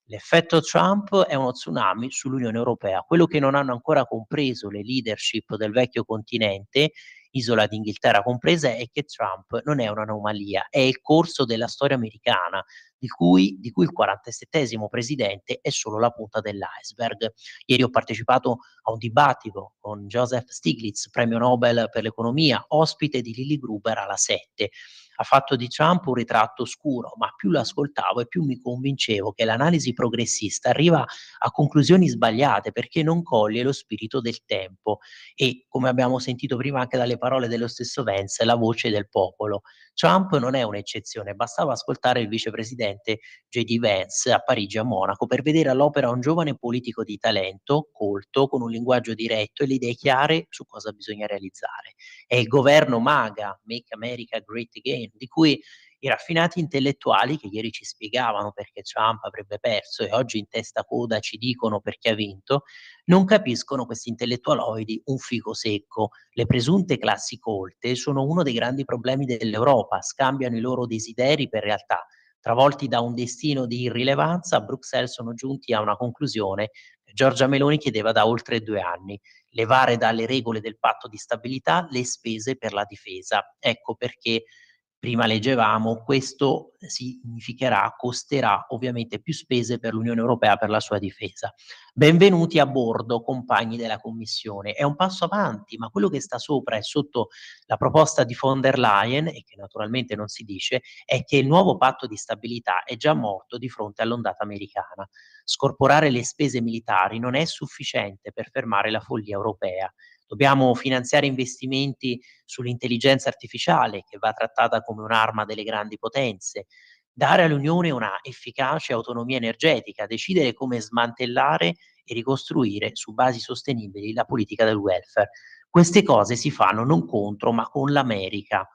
S7: L'effetto Trump è uno tsunami sull'Unione Europea. Quello che non hanno ancora compreso le leadership del vecchio continente, isola d'Inghilterra compresa, è che Trump non è un'anomalia, è il corso della storia americana, di cui il 47° presidente è solo la punta dell'iceberg. Ieri ho partecipato a un dibattito con Joseph Stiglitz, premio Nobel per l'economia, ospite di Lily Gruber alla 7. Ha fatto di Trump un ritratto oscuro, ma più lo ascoltavo e più mi convincevo che l'analisi progressista arriva a conclusioni sbagliate perché non coglie lo spirito del tempo e, come abbiamo sentito prima anche dalle parole dello stesso Vance, la voce del popolo. Trump non è un'eccezione, bastava ascoltare il vicepresidente J.D. Vance a Parigi e a Monaco per vedere all'opera un giovane politico di talento, colto, con un linguaggio diretto e le idee chiare su cosa bisogna realizzare. È il governo MAGA, Make America Great Again, di cui i raffinati intellettuali che ieri ci spiegavano perché Trump avrebbe perso e oggi in testa coda ci dicono perché ha vinto, non capiscono questi intellettualoidi un fico secco. Le presunte classi colte sono uno dei grandi problemi dell'Europa, scambiano i loro desideri per realtà. Travolti da un destino di irrilevanza, a Bruxelles sono giunti a una conclusione che Giorgia Meloni chiedeva da oltre 2 anni: levare dalle regole del patto di stabilità le spese per la difesa. Ecco perché prima leggevamo, questo costerà ovviamente più spese per l'Unione Europea per la sua difesa. Benvenuti a bordo, compagni della Commissione. È un passo avanti, ma quello che sta sopra e sotto la proposta di von der Leyen, e che naturalmente non si dice, è che il nuovo patto di stabilità è già morto di fronte all'ondata americana. Scorporare le spese militari non è sufficiente per fermare la follia europea. Dobbiamo finanziare investimenti sull'intelligenza artificiale, che va trattata come un'arma delle grandi potenze, dare all'Unione una efficace autonomia energetica, decidere come smantellare e ricostruire su basi sostenibili la politica del welfare. Queste cose si fanno non contro, ma con l'America,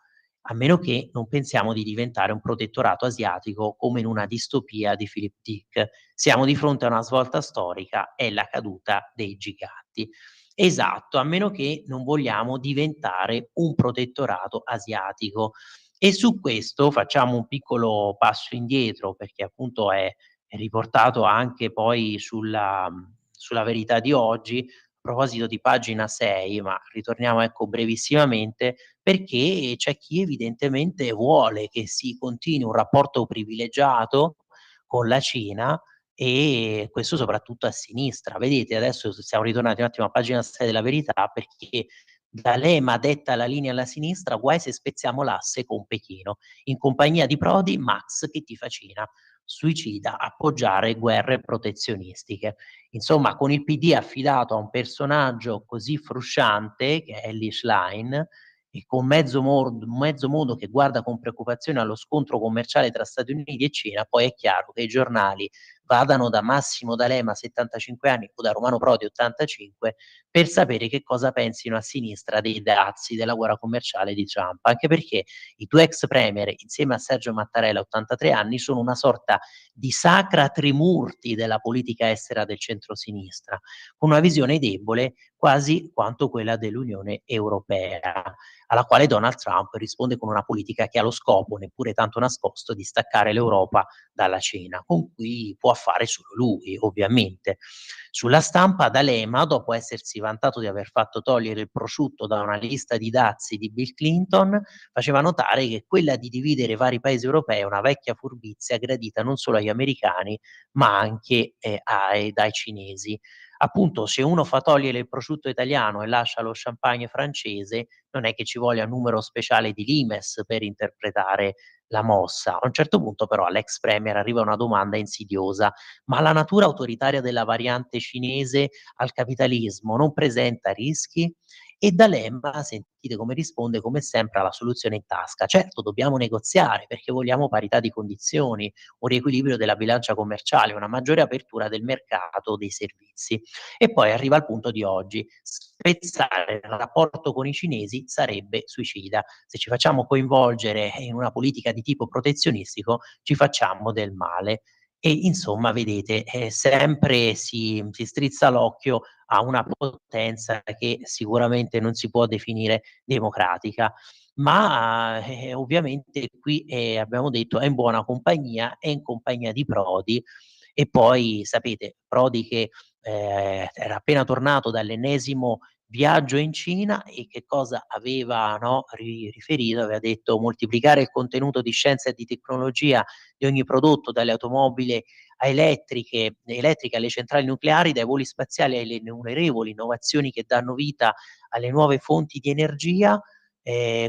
S7: a meno che non pensiamo di diventare un protettorato asiatico come in una distopia di Philip Dick. Siamo di fronte a una svolta storica, è la caduta dei giganti. Esatto, a meno che non vogliamo diventare un protettorato asiatico. E su questo facciamo un piccolo passo indietro, perché appunto è riportato anche poi sulla Verità di oggi, a proposito di pagina 6, ma ritorniamo ecco brevissimamente, perché c'è chi evidentemente vuole che si continui un rapporto privilegiato con la Cina, e questo soprattutto a sinistra. Vedete, adesso siamo ritornati un attimo a pagina 6 della Verità, perché D'Alema detta la linea alla sinistra, guai se spezziamo l'asse con Pechino. In compagnia di Prodi, Max che tifa Cina, suicida, appoggiare guerre protezionistiche. Insomma, con il PD affidato a un personaggio così frusciante, che è Elly Schlein, e con mezzo mondo che guarda con preoccupazione allo scontro commerciale tra Stati Uniti e Cina, poi è chiaro che i giornali vadano da Massimo D'Alema, 75 anni, o da Romano Prodi, 85, per sapere che cosa pensino a sinistra dei dazi della guerra commerciale di Trump, anche perché i 2 ex premier, insieme a Sergio Mattarella, 83 anni, sono una sorta di sacra trimurti della politica estera del centrosinistra, con una visione debole quasi quanto quella dell'Unione Europea, alla quale Donald Trump risponde con una politica che ha lo scopo, neppure tanto nascosto, di staccare l'Europa dalla Cina, con cui può fare solo lui, ovviamente. Sulla stampa D'Alema, dopo essersi vantato di aver fatto togliere il prosciutto da una lista di dazi di Bill Clinton, faceva notare che quella di dividere i vari paesi europei è una vecchia furbizia gradita non solo agli americani, ma anche dai cinesi. Appunto, se uno fa togliere il prosciutto italiano e lascia lo champagne francese, non è che ci voglia un numero speciale di Limes per interpretare la mossa. A un certo punto però all'ex premier arriva una domanda insidiosa: ma la natura autoritaria della variante cinese al capitalismo non presenta rischi? E D'Alema, sentite come risponde, come sempre ha la soluzione in tasca: certo, dobbiamo negoziare perché vogliamo parità di condizioni, un riequilibrio della bilancia commerciale, una maggiore apertura del mercato dei servizi. E poi arriva al punto di oggi: spezzare il rapporto con i cinesi sarebbe suicida. Se ci facciamo coinvolgere in una politica di tipo protezionistico, ci facciamo del male. E insomma, vedete, sempre si strizza l'occhio a una potenza che sicuramente non si può definire democratica. Ma ovviamente qui abbiamo detto è in buona compagnia, è in compagnia di Prodi, E poi sapete, Prodi che era appena tornato dall'ennesimo viaggio in Cina e che cosa aveva, no, riferito? Aveva detto: moltiplicare il contenuto di scienza e di tecnologia di ogni prodotto, dalle automobili a elettriche alle centrali nucleari, dai voli spaziali alle innumerevoli innovazioni che danno vita alle nuove fonti di energia.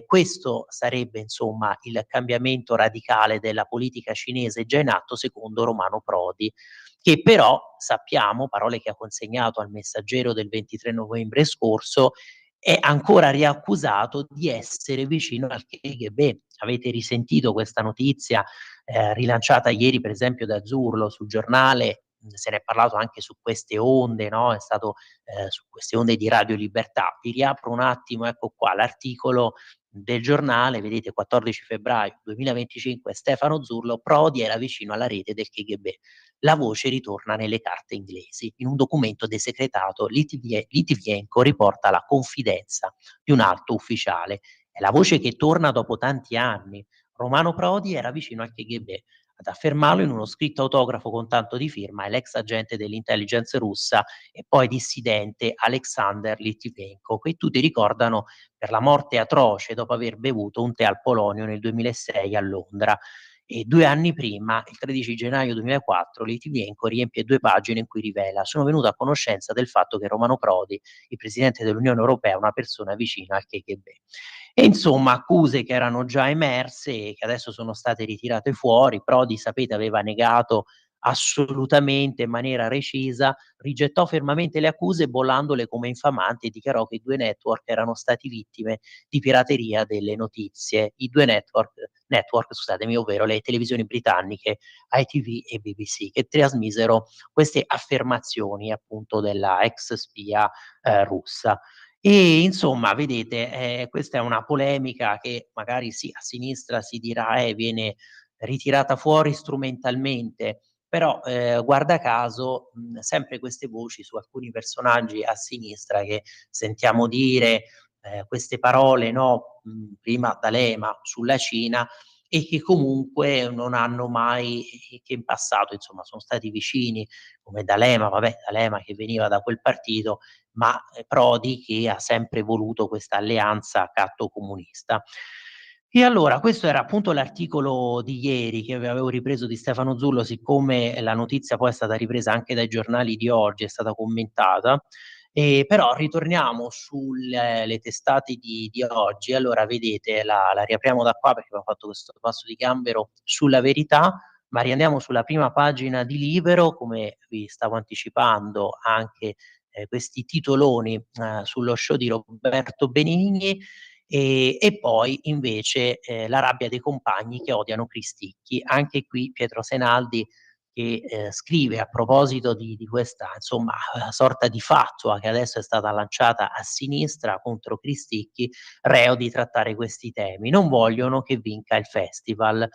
S7: Questo sarebbe insomma il cambiamento radicale della politica cinese già in atto secondo Romano Prodi, che però sappiamo, parole che ha consegnato al Messaggero del 23 novembre scorso, è ancora riaccusato di essere vicino al KGB. Avete risentito questa notizia rilanciata ieri per esempio da Zurlo sul giornale, se ne è parlato anche su queste onde, no? È stato su queste onde di Radio Libertà. Vi riapro un attimo, ecco qua, l'articolo del giornale, vedete 14 febbraio 2025, Stefano Zurlo: Prodi era vicino alla rete del KGB. La voce ritorna nelle carte inglesi. In un documento desecretato, Litvienko riporta la confidenza di un alto ufficiale. È la voce che torna dopo tanti anni. Romano Prodi era vicino al KGB. Ad affermarlo in uno scritto autografo con tanto di firma è l'ex agente dell'intelligence russa e poi dissidente Alexander Litvinenko, che tutti ricordano per la morte atroce dopo aver bevuto un tè al polonio nel 2006 a Londra. E 2 anni prima, il 13 gennaio 2004, Litvinenko riempie 2 pagine in cui rivela: sono venuto a conoscenza del fatto che Romano Prodi, il presidente dell'Unione Europea, è una persona vicina al KGB. E insomma accuse che erano già emerse e che adesso sono state ritirate fuori. Prodi, sapete, aveva negato assolutamente in maniera recisa, rigettò fermamente le accuse bollandole come infamanti e dichiarò che i 2 network erano stati vittime di pirateria delle notizie. I 2 network, scusatemi, ovvero le televisioni britanniche ITV e BBC, che trasmisero queste affermazioni appunto della ex spia russa. E insomma, vedete, questa è una polemica che magari sì, a sinistra si dirà viene ritirata fuori strumentalmente, però guarda caso sempre queste voci su alcuni personaggi a sinistra che sentiamo dire queste parole, no, prima D'Alema sulla Cina, e che comunque non hanno mai, che in passato insomma sono stati vicini, come D'Alema che veniva da quel partito, ma Prodi che ha sempre voluto questa alleanza catto-comunista. E allora questo era appunto l'articolo di ieri che avevo ripreso di Stefano Zullo, siccome la notizia poi è stata ripresa anche dai giornali di oggi, è stata commentata. Però ritorniamo sulle testate di oggi. Allora vedete, la riapriamo da qua perché abbiamo fatto questo passo di gambero sulla Verità, ma riandiamo sulla prima pagina di Libero, come vi stavo anticipando anche questi titoloni sullo show di Roberto Benigni. E poi invece la rabbia dei compagni che odiano Cristicchi. Anche qui Pietro Senaldi che scrive a proposito di questa insomma sorta di fatwa che adesso è stata lanciata a sinistra contro Cristicchi, reo di trattare questi temi. Non vogliono che vinca il festival.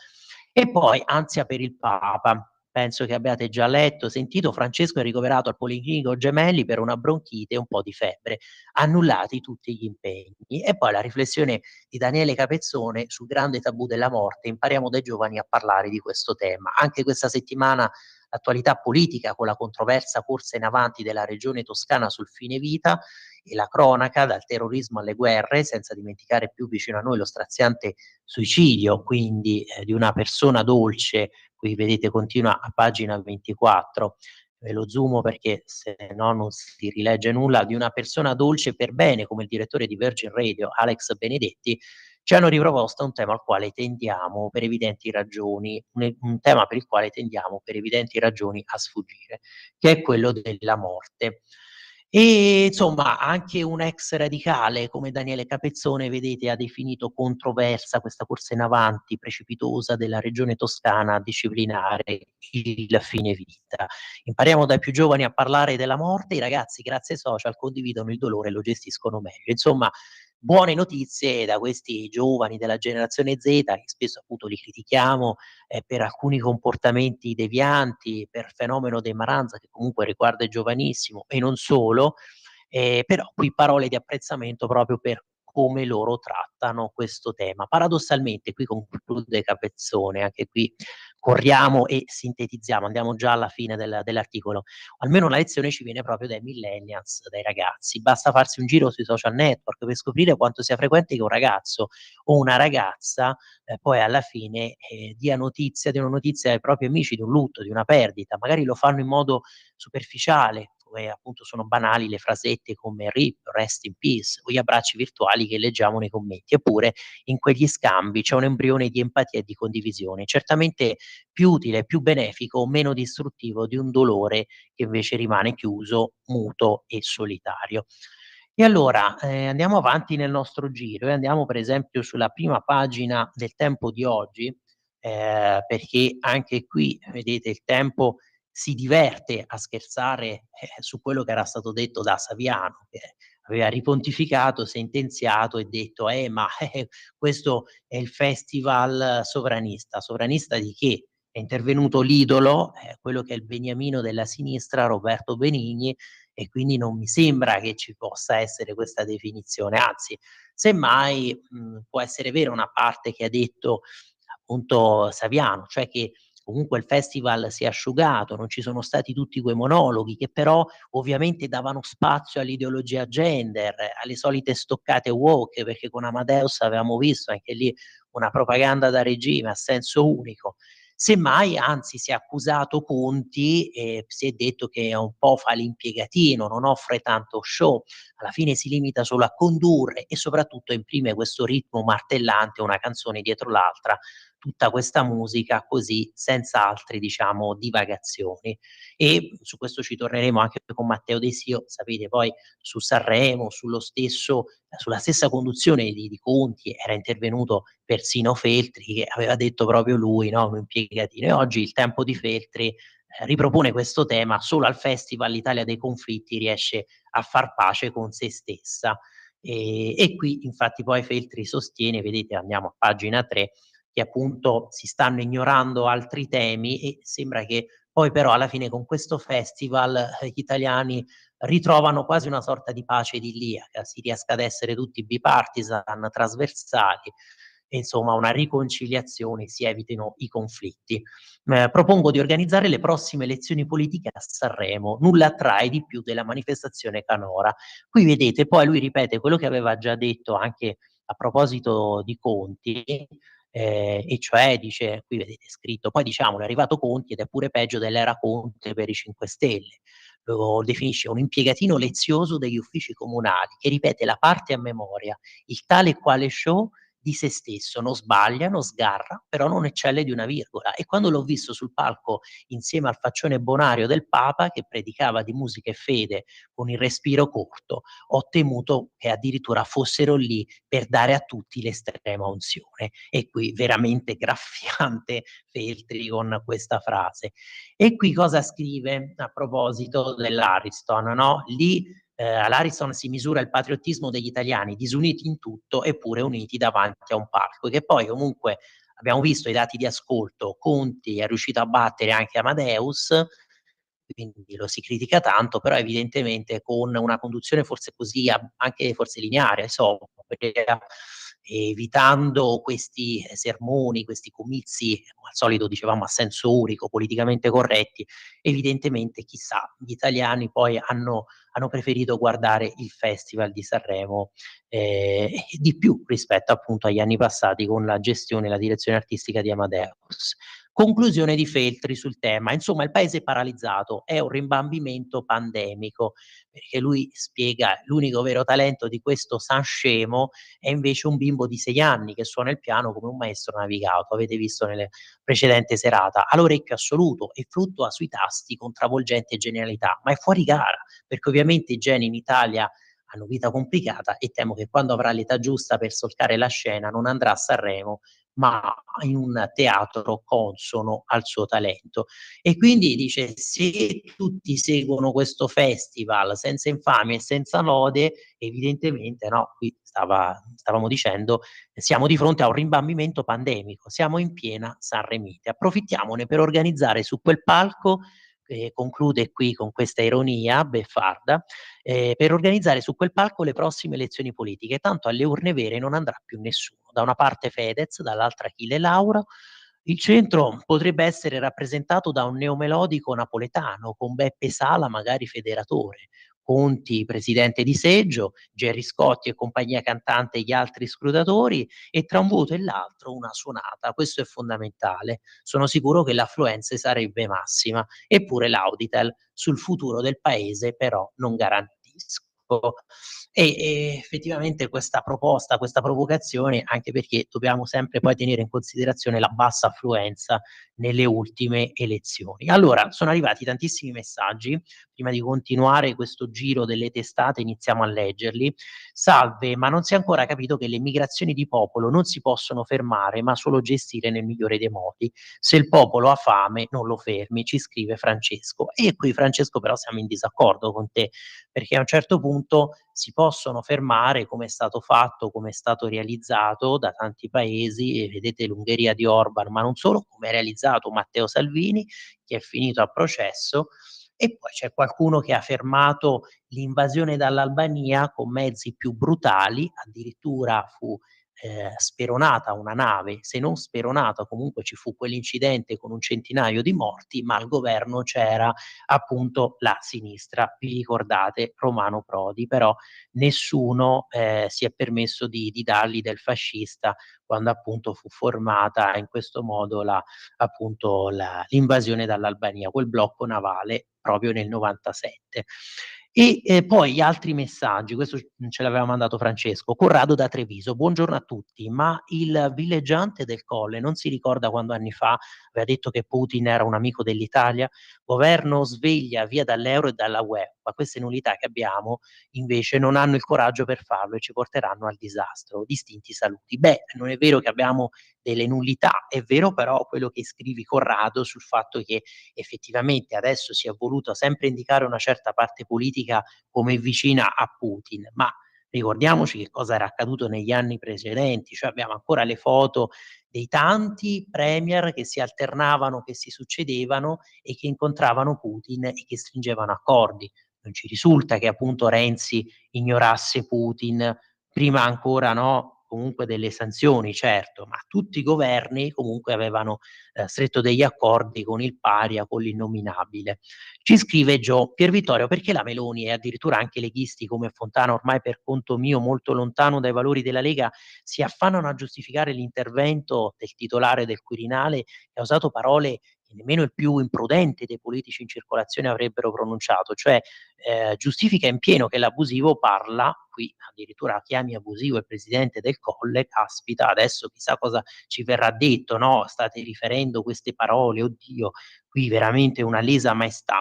S7: E poi ansia per il Papa. Penso che abbiate già letto, sentito: Francesco è ricoverato al Policlinico Gemelli per una bronchite e un po' di febbre. Annullati tutti gli impegni. E poi la riflessione di Daniele Capezzone sul grande tabù della morte. Impariamo dai giovani a parlare di questo tema. Anche questa settimana l'attualità politica con la controversa corsa in avanti della regione toscana sul fine vita e la cronaca dal terrorismo alle guerre, senza dimenticare più vicino a noi lo straziante suicidio, quindi di una persona dolce. Qui vedete continua a pagina 24, ve lo zoomo perché se no non si rilegge nulla, di una persona dolce per bene come il direttore di Virgin Radio Alex Benedetti. Ci hanno riproposto un tema al quale tendiamo per evidenti ragioni, un tema per il quale tendiamo per evidenti ragioni a sfuggire, che è quello della morte. E insomma anche un ex radicale come Daniele Capezzone, vedete, ha definito controversa questa corsa in avanti precipitosa della regione toscana a disciplinare il fine vita. Impariamo dai più giovani a parlare della morte, i ragazzi grazie ai social condividono il dolore e lo gestiscono meglio. Insomma, buone notizie da questi giovani della generazione Z, che spesso appunto li critichiamo per alcuni comportamenti devianti, per fenomeno dei Maranza che comunque riguarda il giovanissimo e non solo, però qui parole di apprezzamento proprio per come loro trattano questo tema. Paradossalmente, qui conclude Capezzone, anche qui corriamo e sintetizziamo, andiamo già alla fine dell'articolo. Almeno la lezione ci viene proprio dai millennials, dai ragazzi. Basta farsi un giro sui social network per scoprire quanto sia frequente che un ragazzo o una ragazza poi alla fine diano notizia ai propri amici di un lutto, di una perdita. Magari lo fanno in modo superficiale, come appunto sono banali le frasette come RIP, Rest in Peace, o gli abbracci virtuali che leggiamo nei commenti. Eppure in quegli scambi c'è un embrione di empatia e di condivisione, certamente più utile, più benefico, meno distruttivo di un dolore che invece rimane chiuso, muto e solitario. E allora andiamo avanti nel nostro giro e andiamo per esempio sulla prima pagina del Tempo di oggi, perché anche qui vedete il Tempo si diverte a scherzare su quello che era stato detto da Saviano, che aveva ripontificato, sentenziato e detto ma questo è il festival sovranista. Sovranista di che? È intervenuto l'idolo, quello che è il beniamino della sinistra, Roberto Benigni, e quindi non mi sembra che ci possa essere questa definizione, anzi, semmai può essere vera una parte che ha detto appunto Saviano, cioè che comunque il festival si è asciugato, non ci sono stati tutti quei monologhi che però ovviamente davano spazio all'ideologia gender, alle solite stoccate woke, perché con Amadeus avevamo visto anche lì una propaganda da regime a senso unico. Semmai, anzi, si è accusato Conti e si è detto che è un po' fa l'impiegatino, non offre tanto show, alla fine si limita solo a condurre e soprattutto imprime questo ritmo martellante, una canzone dietro l'altra, tutta questa musica così senza altri, diciamo, divagazioni. E su questo ci torneremo anche con Matteo Desio, sapete poi su Sanremo, sulla stessa conduzione di Conti era intervenuto persino Feltri, che aveva detto proprio lui, no, un impiegatino. E oggi il Tempo di Feltri ripropone questo tema, solo al Festival l'Italia dei conflitti riesce a far pace con se stessa. E qui infatti poi Feltri sostiene, vedete, andiamo a pagina 3, che appunto si stanno ignorando altri temi e sembra che poi però alla fine con questo festival gli italiani ritrovano quasi una sorta di pace idilliaca, si riesca ad essere tutti bipartisan, trasversali, e insomma una riconciliazione, si evitino i conflitti. Propongo di organizzare le prossime elezioni politiche a Sanremo, nulla attrae di più della manifestazione canora. Qui vedete, poi lui ripete quello che aveva già detto anche a proposito di Conti, e cioè dice, qui vedete scritto, poi diciamolo, è arrivato Conti ed è pure peggio dell'era Conte per i 5 Stelle. Lo definisce un impiegatino lezioso degli uffici comunali che ripete la parte a memoria, il tale e quale show di se stesso, non sbaglia, non sgarra, però non eccelle di una virgola. E quando l'ho visto sul palco insieme al faccione bonario del Papa che predicava di musica e fede con il respiro corto, ho temuto che addirittura fossero lì per dare a tutti l'estrema unzione. E qui veramente graffiante Feltri con questa frase. E qui cosa scrive a proposito dell'Ariston, no? Lì all'Ariston si misura il patriottismo degli italiani, disuniti in tutto eppure uniti davanti a un palco, che poi comunque abbiamo visto i dati di ascolto, Conti è riuscito a battere anche Amadeus, quindi lo si critica tanto, però evidentemente con una conduzione forse così anche forse lineare, evitando questi sermoni, questi comizi, al solito dicevamo a senso unico, politicamente corretti, evidentemente chissà, gli italiani poi hanno preferito guardare il Festival di Sanremo di più rispetto appunto agli anni passati con la gestione e la direzione artistica di Amadeus. Conclusione di Feltri sul tema. Insomma, il paese è paralizzato, è un rimbambimento pandemico, perché lui spiega l'unico vero talento di questo San Scemo è invece un bimbo di 6 anni che suona il piano come un maestro navigato, avete visto nelle precedente serata, ha l'orecchio assoluto e fluttua sui tasti con travolgente genialità, ma è fuori gara, perché ovviamente i geni in Italia hanno vita complicata e temo che quando avrà l'età giusta per solcare la scena non andrà a Sanremo, ma in un teatro consono al suo talento. E quindi dice, se tutti seguono questo festival senza infamia e senza lode, evidentemente no, qui stavamo dicendo, siamo di fronte a un rimbambimento pandemico, siamo in piena Sanremite, approfittiamone per organizzare su quel palco, conclude qui con questa ironia beffarda, per organizzare su quel palco le prossime elezioni politiche, tanto alle urne vere non andrà più nessuno. Da una parte Fedez, dall'altra Achille Lauro, Il centro potrebbe essere rappresentato da un neomelodico napoletano, con Beppe Sala magari federatore, Conti presidente di seggio, Gerry Scotti e compagnia cantante gli altri scrutatori, e tra un voto e l'altro una suonata. Questo è fondamentale. Sono sicuro che l'affluenza sarebbe massima, eppure l'Auditel sul futuro del paese però non garantisco. E effettivamente questa proposta, questa provocazione, anche perché dobbiamo sempre poi tenere in considerazione la bassa affluenza nelle ultime elezioni. Allora, sono arrivati tantissimi messaggi. Prima di continuare questo giro delle testate iniziamo a leggerli. Salve, ma non si è ancora capito che le migrazioni di popolo non si possono fermare, ma solo gestire nel migliore dei modi. Se il popolo ha fame, non lo fermi, ci scrive Francesco. E qui, Francesco, però siamo in disaccordo con te, perché a un certo punto si possono fermare, come è stato fatto, come è stato realizzato da tanti paesi, e vedete l'Ungheria di Orban, ma non solo, come ha realizzato Matteo Salvini, che è finito a processo, e poi c'è qualcuno che ha fermato l'invasione dall'Albania con mezzi più brutali, addirittura fu speronata una nave, se non speronata comunque ci fu quell'incidente con un centinaio di morti, ma al governo c'era appunto la sinistra, vi ricordate Romano Prodi, però nessuno si è permesso di dargli del fascista quando appunto fu formata in questo modo l'invasione dall'Albania, quel blocco navale proprio nel 97. E poi gli altri messaggi, questo ce l'aveva mandato Francesco. Corrado da Treviso: buongiorno a tutti, ma il villeggiante del Colle non si ricorda quando anni fa aveva detto che Putin era un amico dell'Italia? Governo sveglia, via dall'euro e dalla UE, ma queste nullità che abbiamo invece non hanno il coraggio per farlo e ci porteranno al disastro. Distinti saluti. Beh, non è vero che abbiamo delle nullità, è vero però quello che scrivi, Corrado, sul fatto che effettivamente adesso si è voluto sempre indicare una certa parte politica come vicina a Putin, ma ricordiamoci che cosa era accaduto negli anni precedenti, cioè abbiamo ancora le foto dei tanti premier che si alternavano, che si succedevano e che incontravano Putin e che stringevano accordi. Non ci risulta che appunto Renzi ignorasse Putin, prima ancora comunque delle sanzioni, certo, ma tutti i governi comunque avevano stretto degli accordi con il paria, con l'innominabile. Ci scrive Pier Vittorio: perché la Meloni e addirittura anche leghisti come Fontana, ormai per conto mio molto lontano dai valori della Lega, si affannano a giustificare l'intervento del titolare del Quirinale, che ha usato parole che nemmeno il più imprudente dei politici in circolazione avrebbero pronunciato, cioè giustifica in pieno che l'abusivo parla, qui addirittura chiami abusivo il presidente del Colle, caspita, adesso chissà cosa ci verrà detto, no? State riferendo queste parole, oddio, qui veramente una lesa maestà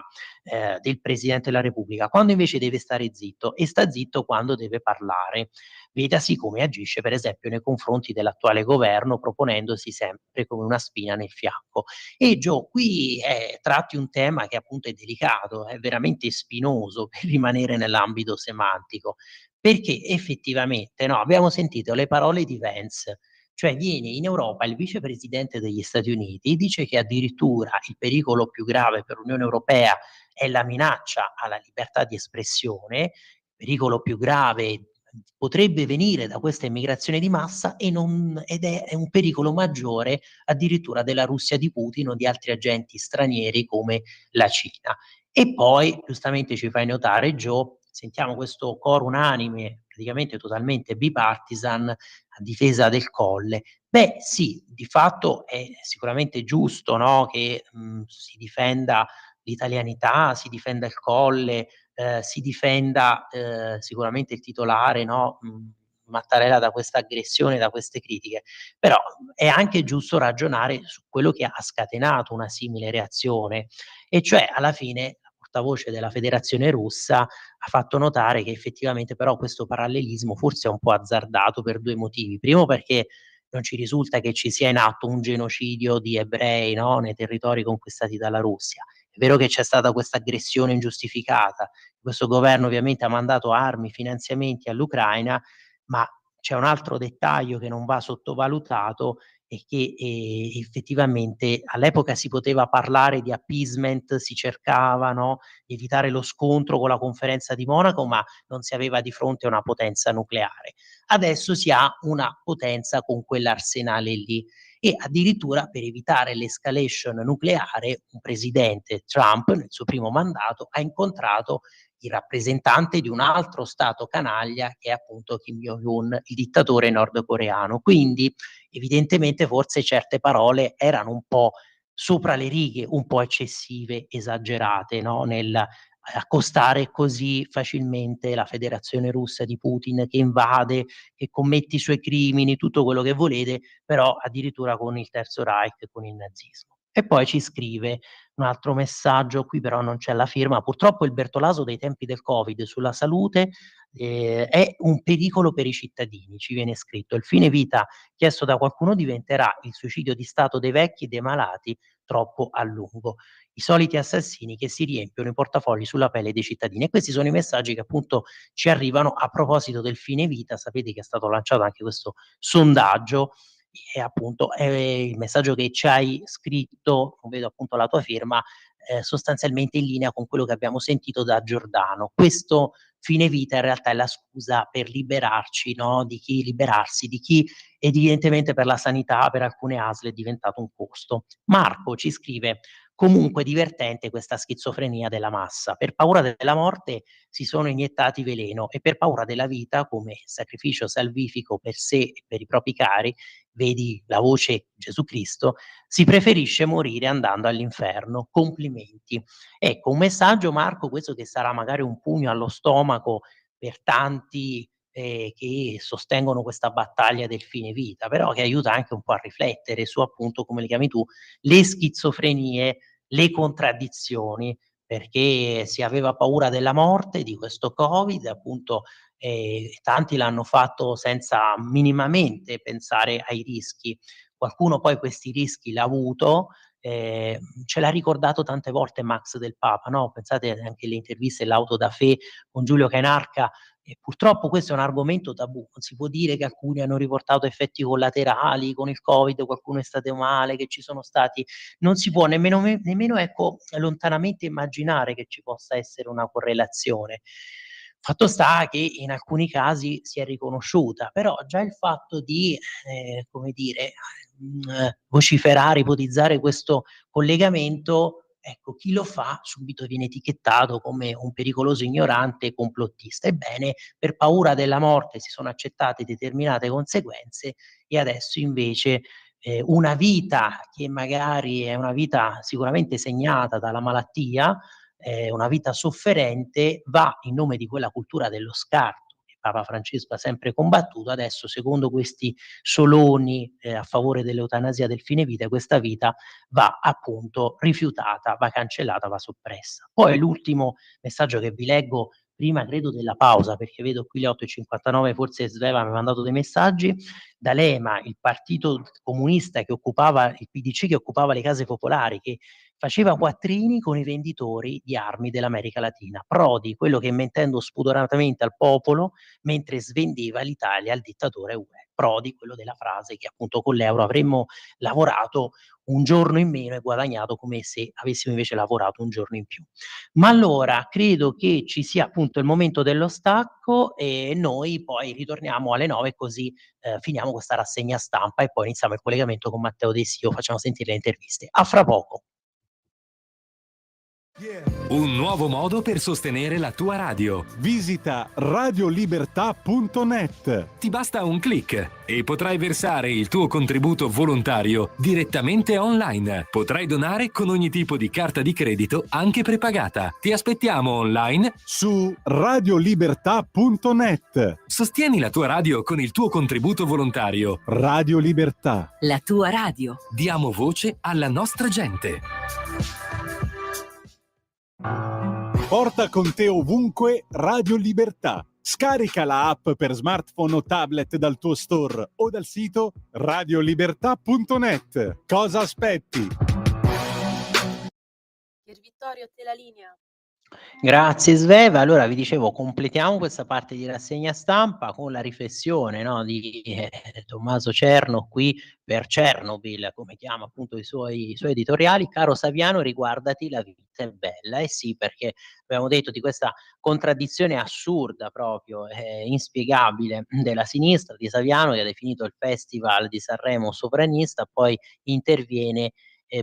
S7: del Presidente della Repubblica, quando invece deve stare zitto, e sta zitto quando deve parlare. Vedasi come agisce per esempio nei confronti dell'attuale governo, proponendosi sempre come una spina nel fianco. E qui tratti un tema che appunto è delicato, è veramente spinoso per rimanere nell'ambito semantico, perché effettivamente abbiamo sentito le parole di Vance, cioè viene in Europa il vicepresidente degli Stati Uniti, dice che addirittura il pericolo più grave per l'Unione Europea è la minaccia alla libertà di espressione, il pericolo più grave potrebbe venire da questa immigrazione di massa ed è un pericolo maggiore addirittura della Russia di Putin o di altri agenti stranieri come la Cina. E poi giustamente ci fai notare, sentiamo questo coro unanime, praticamente totalmente bipartisan, a difesa del Colle. Beh sì, di fatto è sicuramente giusto che si difenda l'italianità, si difenda il Colle, si difenda sicuramente il titolare, Mattarella, da questa aggressione, da queste critiche, però è anche giusto ragionare su quello che ha scatenato una simile reazione, e cioè alla fine la portavoce della Federazione Russa ha fatto notare che effettivamente però questo parallelismo forse è un po' azzardato per due motivi. Primo, perché non ci risulta che ci sia in atto un genocidio di ebrei nei territori conquistati dalla Russia. È vero che c'è stata questa aggressione ingiustificata, questo governo ovviamente ha mandato armi, finanziamenti all'Ucraina, ma c'è un altro dettaglio che non va sottovalutato, e che effettivamente all'epoca si poteva parlare di appeasement, si cercava di evitare lo scontro con la conferenza di Monaco, ma non si aveva di fronte una potenza nucleare. Adesso si ha una potenza con quell'arsenale lì, e addirittura per evitare l'escalation nucleare un presidente, Trump, nel suo primo mandato ha incontrato il rappresentante di un altro stato canaglia che è appunto Kim Jong-un, il dittatore nordcoreano. Quindi evidentemente forse certe parole erano un po' sopra le righe, un po' eccessive, esagerate, no, nel accostare così facilmente la Federazione Russa di Putin che invade, che commette i suoi crimini, tutto quello che volete, però addirittura con il Terzo Reich, con il nazismo. E poi ci scrive un altro messaggio, qui però non c'è la firma, purtroppo il Bertolaso dei tempi del Covid sulla salute è un pericolo per i cittadini, ci viene scritto. Il fine vita chiesto da qualcuno diventerà il suicidio di Stato dei vecchi e dei malati troppo a lungo. I soliti assassini che si riempiono i portafogli sulla pelle dei cittadini. E questi sono i messaggi che appunto ci arrivano a proposito del fine vita. Sapete che è stato lanciato anche questo sondaggio e appunto il messaggio che ci hai scritto, vedo appunto la tua firma, sostanzialmente in linea con quello che abbiamo sentito da Giordano. Questo fine vita in realtà è la scusa per liberarci, no? Liberarsi di chi evidentemente per la sanità, per alcune ASL è diventato un costo. Marco ci scrive: comunque divertente questa schizofrenia della massa. Per paura della morte si sono iniettati veleno e per paura della vita, come sacrificio salvifico per sé e per i propri cari, vedi la voce Gesù Cristo, si preferisce morire andando all'inferno. Complimenti. Ecco, un messaggio, Marco, questo che sarà magari un pugno allo stomaco per tanti che sostengono questa battaglia del fine vita, però che aiuta anche un po' a riflettere su appunto, come le chiami tu, le schizofrenie, le contraddizioni, perché si aveva paura della morte, di questo Covid, appunto tanti l'hanno fatto senza minimamente pensare ai rischi. Qualcuno poi questi rischi l'ha avuto, ce l'ha ricordato tante volte Max del Papa, no? Pensate anche alle interviste, l'auto da fe con Giulio Cainarca. E purtroppo questo è un argomento tabù, non si può dire che alcuni hanno riportato effetti collaterali con il Covid, qualcuno è stato male, che ci sono stati, non si può nemmeno ecco, lontanamente immaginare che ci possa essere una correlazione. Fatto sta che in alcuni casi si è riconosciuta, però già il fatto di, come dire, vociferare, ipotizzare questo collegamento, ecco, chi lo fa subito viene etichettato come un pericoloso ignorante complottista. Ebbene, per paura della morte si sono accettate determinate conseguenze e adesso invece una vita che magari è una vita sicuramente segnata dalla malattia, una vita sofferente, va in nome di quella cultura dello scarto che Papa Francesco ha sempre combattuto. Adesso, secondo questi soloni a favore dell'eutanasia del fine vita, questa vita va appunto rifiutata, va cancellata, va soppressa. Poi l'ultimo messaggio che vi leggo prima credo della pausa, perché vedo qui le 8:59, forse Sveva mi ha mandato dei messaggi. D'Alema, il partito comunista che occupava, il PDC che occupava le case popolari, che faceva quattrini con i venditori di armi dell'America Latina. Prodi, quello che mentendo spudoratamente al popolo mentre svendeva l'Italia al dittatore UE. Prodi, quello della frase che appunto con l'euro avremmo lavorato un giorno in meno e guadagnato come se avessimo invece lavorato un giorno in più. Ma allora credo che ci sia appunto il momento dello stacco e noi poi ritorniamo alle 9 così finiamo questa rassegna stampa e poi iniziamo il collegamento con Matteo De Sio, facciamo sentire le interviste. A fra poco.
S9: Un nuovo modo per sostenere la tua radio.
S4: Visita radiolibertà.net.
S9: Ti basta un click e potrai versare il tuo contributo volontario direttamente online. Potrai donare con ogni tipo di carta di credito, anche prepagata. Ti aspettiamo online
S4: su radiolibertà.net.
S9: Sostieni la tua radio con il tuo contributo volontario.
S4: Radio Libertà.
S2: La tua radio.
S9: Diamo voce alla nostra gente.
S4: Porta con te ovunque Radio Libertà. Scarica la app per smartphone o tablet dal tuo store o dal sito radiolibertà.net. Cosa aspetti?
S5: Pier Vittorio, te la linea.
S7: Grazie Sveva. Allora vi dicevo, completiamo questa parte di rassegna stampa con la riflessione, no, di Tommaso Cerno qui per Chernobyl, come chiama appunto i suoi editoriali. Caro Saviano, riguardati la vita. è bella. Eh sì, perché abbiamo detto di questa contraddizione assurda proprio, inspiegabile della sinistra, di Saviano che ha definito il Festival di Sanremo sovranista, poi interviene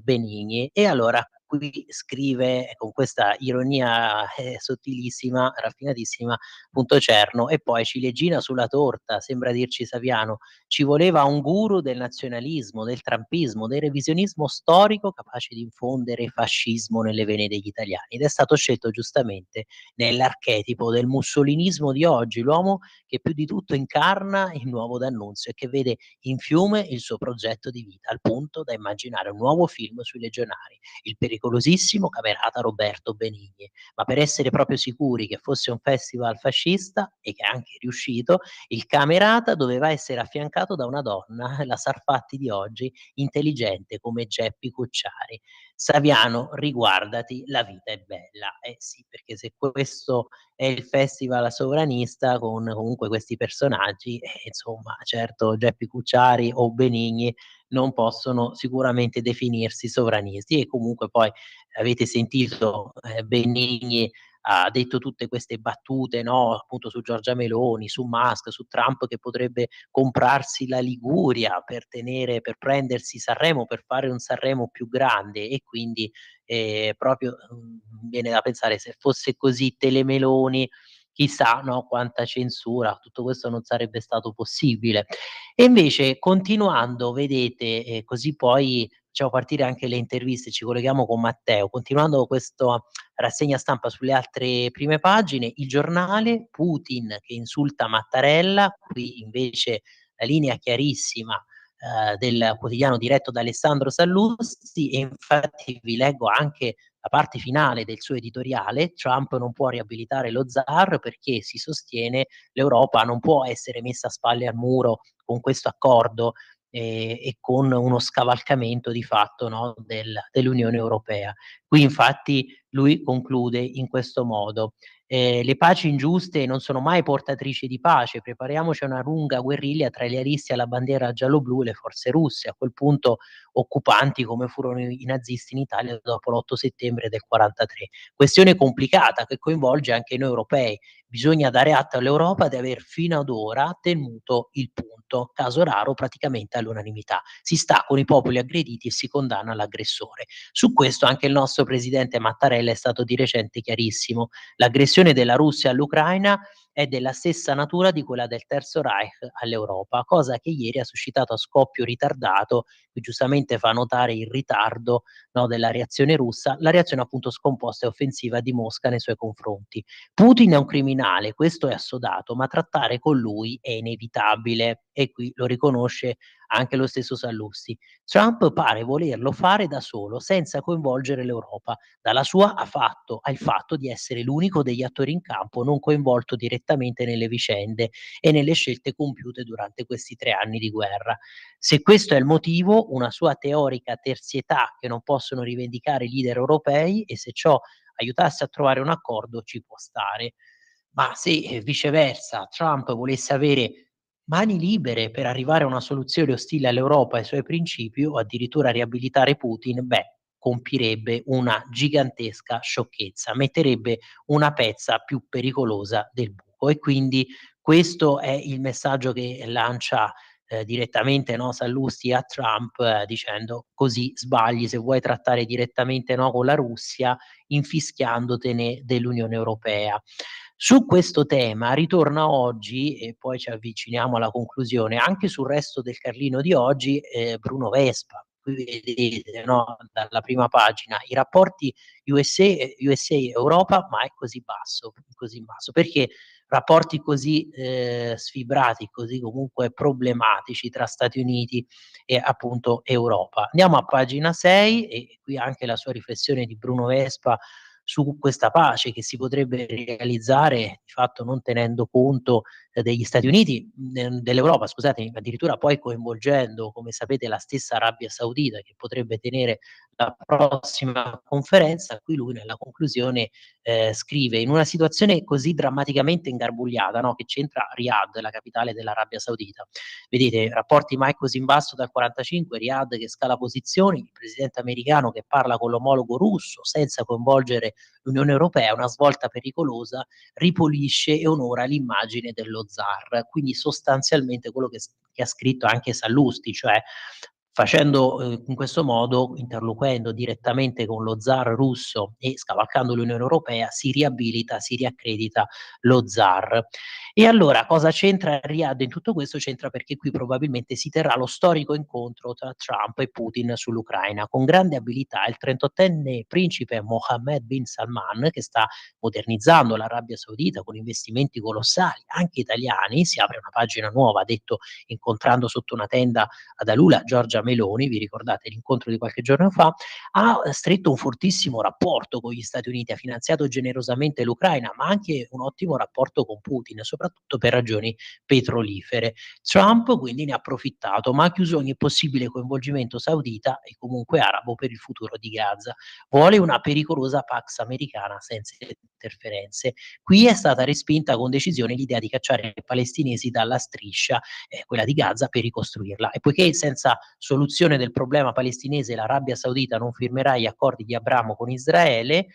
S7: Benigni. E allora qui scrive con questa ironia, sottilissima, raffinatissima, appunto Cerno, e poi ciliegina sulla torta, sembra dirci Saviano, ci voleva un guru del nazionalismo, del trumpismo, del revisionismo storico capace di infondere fascismo nelle vene degli italiani. Ed è stato scelto giustamente nell'archetipo del mussolinismo di oggi, l'uomo che più di tutto incarna il nuovo D'Annunzio e che vede in fiume il suo progetto di vita, al punto da immaginare un nuovo film sui legionari, il pericolosissimo Camerata Roberto Benigni. Ma per essere proprio sicuri che fosse un festival fascista, e che è anche riuscito, il Camerata doveva essere affiancato da una donna, la Sarfatti di oggi, intelligente come Geppi Cucciari. Saviano, riguardati, la vita è bella. Eh sì, perché se questo è il festival sovranista con comunque questi personaggi, insomma, certo Geppi Cucciari o Benigni non possono sicuramente definirsi sovranisti. E comunque poi avete sentito Benigni ha detto tutte queste battute, no, appunto su Giorgia Meloni, su Musk, su Trump che potrebbe comprarsi la Liguria per prendersi Sanremo, per fare un Sanremo più grande. E quindi proprio viene da pensare, se fosse così Telemeloni, chissà, no, quanta censura, tutto questo non sarebbe stato possibile. E invece continuando, vedete, così poi facciamo partire anche le interviste, ci colleghiamo con Matteo, continuando questo rassegna stampa sulle altre prime pagine, Il Giornale, Putin che insulta Mattarella, qui invece la linea chiarissima del quotidiano diretto da Alessandro Sallusti. E infatti vi leggo anche la parte finale del suo editoriale: Trump non può riabilitare lo zar perché si sostiene l'Europa non può essere messa a spalle al muro con questo accordo e con uno scavalcamento di fatto, no, dell'Unione Europea. Qui infatti lui conclude in questo modo: le paci ingiuste non sono mai portatrici di pace, prepariamoci a una lunga guerriglia tra gli aristi alla bandiera giallo-blu e le forze russe, a quel punto occupanti come furono i nazisti in Italia dopo l'8 settembre del 43. Questione complicata che coinvolge anche noi europei. Bisogna dare atto all'Europa di aver fino ad ora tenuto il punto, caso raro praticamente all'unanimità. Si sta con i popoli aggrediti e si condanna l'aggressore. Su questo anche il nostro presidente Mattarella è stato di recente chiarissimo: l'aggressione della Russia all'Ucraina è della stessa natura di quella del Terzo Reich all'Europa, cosa che ieri ha suscitato a scoppio ritardato, che giustamente fa notare il ritardo, no, della reazione russa, la reazione appunto scomposta e offensiva di Mosca nei suoi confronti. Putin è un criminale, questo è assodato, ma trattare con lui è inevitabile, e qui lo riconosce anche lo stesso Sallusti. Trump pare volerlo fare da solo, senza coinvolgere l'Europa, dalla sua al fatto di essere l'unico degli attori in campo non coinvolto direttamente nelle vicende e nelle scelte compiute durante questi 3 anni di guerra. Se questo è il motivo, una sua teorica terzietà che non possono rivendicare i leader europei, e se ciò aiutasse a trovare un accordo ci può stare. Ma se viceversa Trump volesse avere mani libere per arrivare a una soluzione ostile all'Europa e ai suoi principi, o addirittura riabilitare Putin, beh, compirebbe una gigantesca sciocchezza, metterebbe una pezza più pericolosa del buco. E quindi questo è il messaggio che lancia direttamente, no, Sallusti a Trump, dicendo: così sbagli se vuoi trattare direttamente, no, con la Russia, infischiandotene dell'Unione Europea. Su questo tema ritorna oggi, e poi ci avviciniamo alla conclusione, anche sul Resto del Carlino di oggi, Bruno Vespa. Qui vedete, no, dalla prima pagina, i rapporti USA Europa mai così in basso. Perché rapporti così sfibrati, così comunque problematici tra Stati Uniti e appunto Europa? Andiamo a pagina 6 e qui anche la sua riflessione di Bruno Vespa su questa pace che si potrebbe realizzare di fatto non tenendo conto degli Stati Uniti, dell'Europa, scusate, addirittura poi coinvolgendo, come sapete, la stessa Arabia Saudita che potrebbe tenere la prossima conferenza. Qui lui nella conclusione scrive: in una situazione così drammaticamente ingarbugliata, no, che c'entra Riyadh, la capitale dell'Arabia Saudita, vedete, rapporti mai così in basso dal 45, Riyadh che scala posizioni, il presidente americano che parla con l'omologo russo senza coinvolgere l'Unione Europea, una svolta pericolosa, ripulisce e onora l'immagine dello zar. Quindi sostanzialmente quello che ha scritto anche Sallusti, cioè facendo in questo modo, interloquendo direttamente con lo zar russo e scavalcando l'Unione Europea, si riabilita, si riaccredita lo zar. E allora cosa c'entra Riyadh in tutto questo? C'entra perché qui probabilmente si terrà lo storico incontro tra Trump e Putin sull'Ucraina. Con grande abilità il 38enne principe Mohammed bin Salman, che sta modernizzando l'Arabia Saudita con investimenti colossali, anche italiani, si apre una pagina nuova, ha detto incontrando sotto una tenda ad Alula Giorgia Meloni, vi ricordate l'incontro di qualche giorno fa, ha stretto un fortissimo rapporto con gli Stati Uniti, ha finanziato generosamente l'Ucraina, ma anche un ottimo rapporto con Putin, soprattutto per ragioni petrolifere. Trump quindi ne ha approfittato, ma ha chiuso ogni possibile coinvolgimento saudita e comunque arabo per il futuro di Gaza. Vuole una pericolosa Pax americana senza interferenze. Qui è stata respinta con decisione l'idea di cacciare i palestinesi dalla striscia, quella di Gaza, per ricostruirla. E poiché senza soluzione del problema palestinese l'Arabia Saudita non firmerà gli accordi di Abramo con Israele,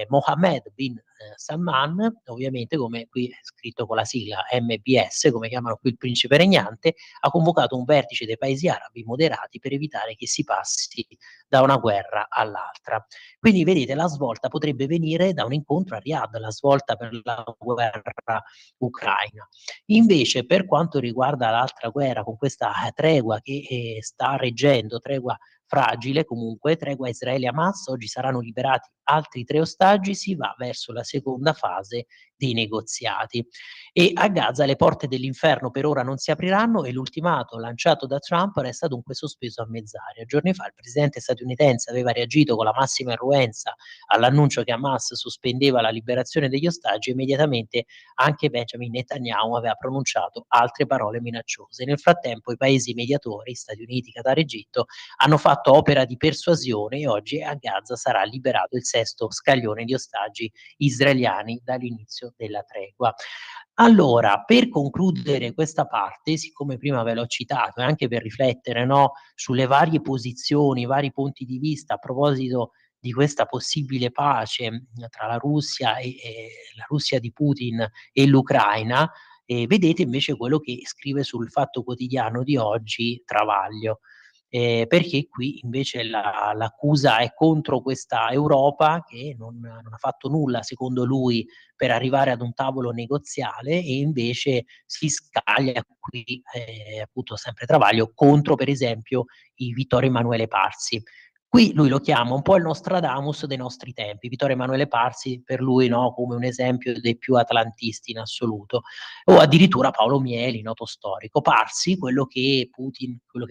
S7: Mohammed bin Salman, ovviamente come qui è scritto con la sigla MBS, come chiamano qui il principe regnante, ha convocato un vertice dei paesi arabi moderati per evitare che si passi da una guerra all'altra. Quindi vedete, la svolta potrebbe venire da un incontro a Riyadh, la svolta per la guerra ucraina. Invece per quanto riguarda l'altra guerra, con questa tregua che sta reggendo, tregua fragile comunque, tregua Israele-Hamas, oggi saranno liberati altri 3 ostaggi, si va verso la seconda fase dei negoziati. E a Gaza le porte dell'inferno per ora non si apriranno e l'ultimato lanciato da Trump resta dunque sospeso a mezz'aria. Giorni fa il presidente statunitense aveva reagito con la massima irruenza all'annuncio che Hamas sospendeva la liberazione degli ostaggi e immediatamente anche Benjamin Netanyahu aveva pronunciato altre parole minacciose. Nel frattempo i paesi mediatori, Stati Uniti, Qatar, Egitto, hanno fatto opera di persuasione e oggi a Gaza sarà liberato il 6º scaglione di ostaggi israeliani dall'inizio della tregua. Allora, per concludere questa parte, siccome prima ve l'ho citato, e anche per riflettere, no, sulle varie posizioni, i vari punti di vista a proposito di questa possibile pace tra la Russia e la Russia di Putin e l'Ucraina, vedete invece quello che scrive sul Fatto Quotidiano di oggi Travaglio. Perché qui invece l'accusa è contro questa Europa che non ha fatto nulla, secondo lui, per arrivare ad un tavolo negoziale, e invece si scaglia qui, appunto sempre Travaglio, contro per esempio i Vittorio Emanuele Parsi. Qui lui lo chiama un po' il Nostradamus dei nostri tempi. Vittorio Emanuele Parsi per lui, no, come un esempio dei più atlantisti in assoluto, o addirittura Paolo Mieli, noto storico. Parsi, quello che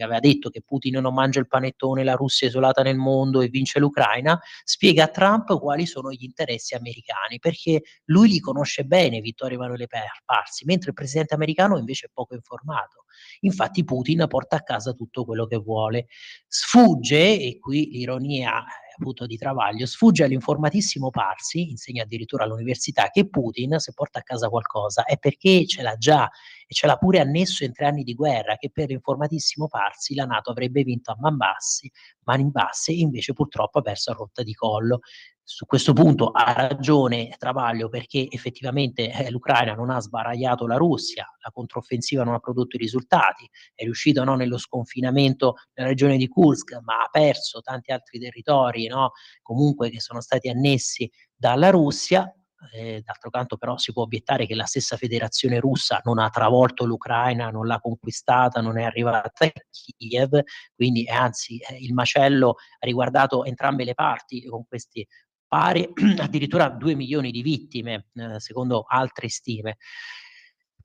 S7: aveva detto che Putin non mangia il panettone, la Russia è isolata nel mondo e vince l'Ucraina, spiega a Trump quali sono gli interessi americani, perché lui li conosce bene, Vittorio Emanuele Parsi, mentre il presidente americano invece è poco informato. Infatti Putin porta a casa tutto quello che vuole. Sfugge, e qui l'ironia appunto di Travaglio, sfugge all'informatissimo Parsi, insegna addirittura all'università, che Putin, se porta a casa qualcosa, è perché ce l'ha già e ce l'ha pure annesso in 3 anni di guerra, che per l'informatissimo Parsi la NATO avrebbe vinto a mani basse, e invece purtroppo ha perso a rotta di collo. Su questo punto ha ragione Travaglio, perché effettivamente l'Ucraina non ha sbaragliato la Russia, la controffensiva non ha prodotto i risultati, è riuscito, no, nello sconfinamento nella regione di Kursk, ma ha perso tanti altri territori, no, comunque che sono stati annessi dalla Russia. D'altro canto però si può obiettare che la stessa Federazione Russa non ha travolto l'Ucraina, non l'ha conquistata, non è arrivata a Kiev, quindi anzi il macello ha riguardato entrambe le parti, con questi pare addirittura 2 milioni di vittime, secondo altre stime.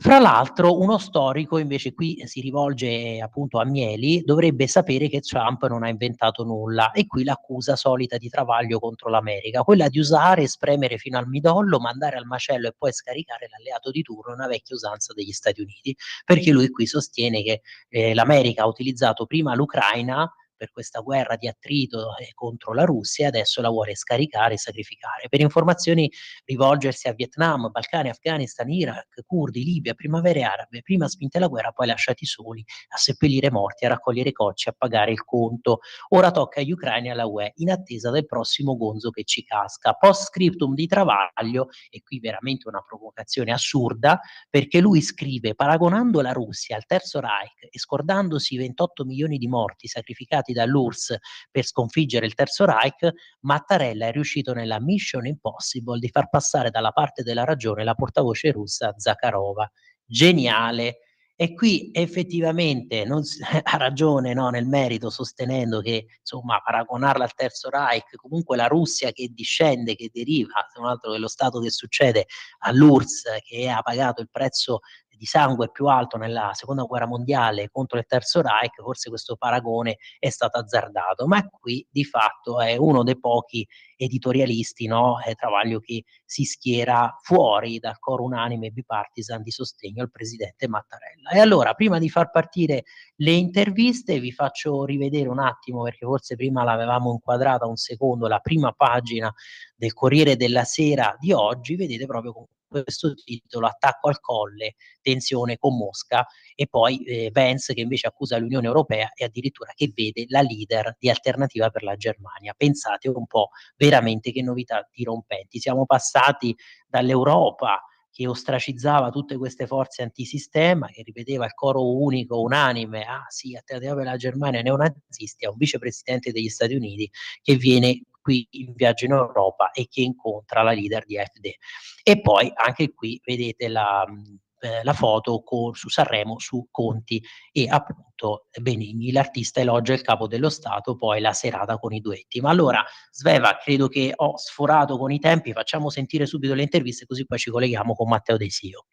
S7: Fra l'altro uno storico, invece qui si rivolge appunto a Mieli, dovrebbe sapere che Trump non ha inventato nulla, e qui l'accusa solita di travaglio contro l'America, quella di usare e spremere fino al midollo, mandare al macello e poi scaricare l'alleato di turno, una vecchia usanza degli Stati Uniti, perché lui qui sostiene che l'America ha utilizzato prima l'Ucraina per questa guerra di attrito contro la Russia, e adesso la vuole scaricare e sacrificare. Per informazioni rivolgersi a Vietnam, Balcani, Afghanistan, Iraq, curdi, Libia, primavere arabe, prima spinte la guerra, poi lasciati soli a seppellire morti, a raccogliere cocci, a pagare il conto. Ora tocca agli ucraini e alla UE, in attesa del prossimo gonzo che ci casca. Post scriptum di Travaglio, e qui veramente una provocazione assurda, perché lui scrive: paragonando la Russia al Terzo Reich e scordandosi i 28 milioni di morti sacrificati dall'URSS per sconfiggere il Terzo Reich, Mattarella è riuscito nella mission impossible di far passare dalla parte della ragione la portavoce russa Zakharova. Geniale. E qui effettivamente non si ha ragione, no, nel merito, sostenendo che insomma paragonarla al Terzo Reich, comunque la Russia che discende, che deriva, se non altro che lo stato che succede all'URSS, che ha pagato il prezzo di sangue più alto nella seconda guerra mondiale contro il Terzo Reich, forse questo paragone è stato azzardato, ma qui di fatto è uno dei pochi editorialisti, no, Travaglio, che si schiera fuori dal coro unanime bipartisan di sostegno al presidente Mattarella. E allora, prima di far partire le interviste, vi faccio rivedere un attimo, perché forse prima l'avevamo inquadrata un secondo, la prima pagina del Corriere della Sera di oggi. Vedete proprio con questo titolo: attacco al Colle, tensione con Mosca, e poi Vance che invece accusa l'Unione Europea e addirittura che vede la leader di Alternativa per la Germania. Pensate un po', veramente che novità dirompenti. Siamo passati dall'Europa che ostracizzava tutte queste forze antisistema, che ripeteva il coro unico, unanime: ah sì, Alternativa per la Germania, neonazisti, a un vicepresidente degli Stati Uniti che viene qui in viaggio in Europa e che incontra la leader di AfD. E poi anche qui vedete la foto su Sanremo, su Conti e appunto Benigni. L'artista elogia il capo dello Stato, poi la serata con i duetti. Ma allora, Sveva, credo che ho sforato con i tempi, facciamo sentire subito le interviste, così poi ci colleghiamo con Matteo De Sio.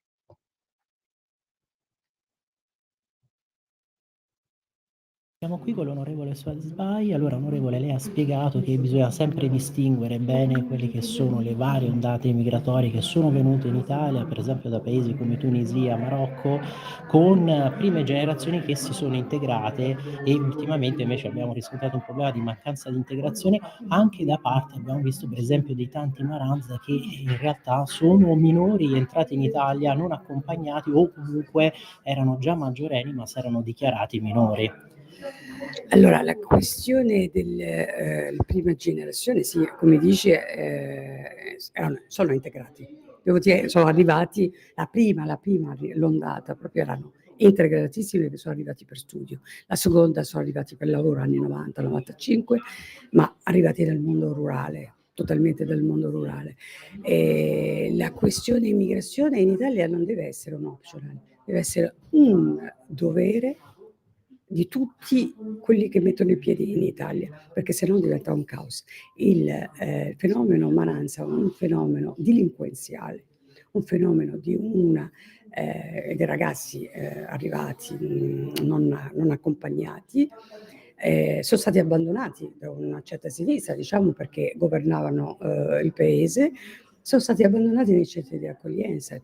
S10: Siamo qui con l'onorevole Sbai. Allora, onorevole, lei ha spiegato che bisogna sempre distinguere bene quelle che sono le varie ondate migratorie che sono venute in Italia, per esempio da paesi come Tunisia, Marocco, con prime generazioni che si sono integrate, e ultimamente invece abbiamo riscontrato un problema di mancanza di integrazione anche da parte, abbiamo visto per esempio, dei tanti Maranza che in realtà sono minori entrati in Italia non accompagnati, o comunque erano già maggiorenni ma si erano dichiarati minori.
S11: Allora, la questione della prima generazione, sì, come dice, sono integrati. Devo dire, sono arrivati, l'ondata proprio erano integratissimi, perché sono arrivati per studio. La seconda sono arrivati per lavoro, anni 90, 95, ma arrivati dal mondo rurale, totalmente dal mondo rurale. La questione immigrazione in Italia non deve essere un optional, deve essere un dovere di tutti quelli che mettono i piedi in Italia, perché se no diventa un caos. Il fenomeno Maranza è un fenomeno delinquenziale, un fenomeno di dei ragazzi arrivati non accompagnati, sono stati abbandonati da una certa sinistra, diciamo, perché governavano il paese, sono stati abbandonati nei centri di accoglienza,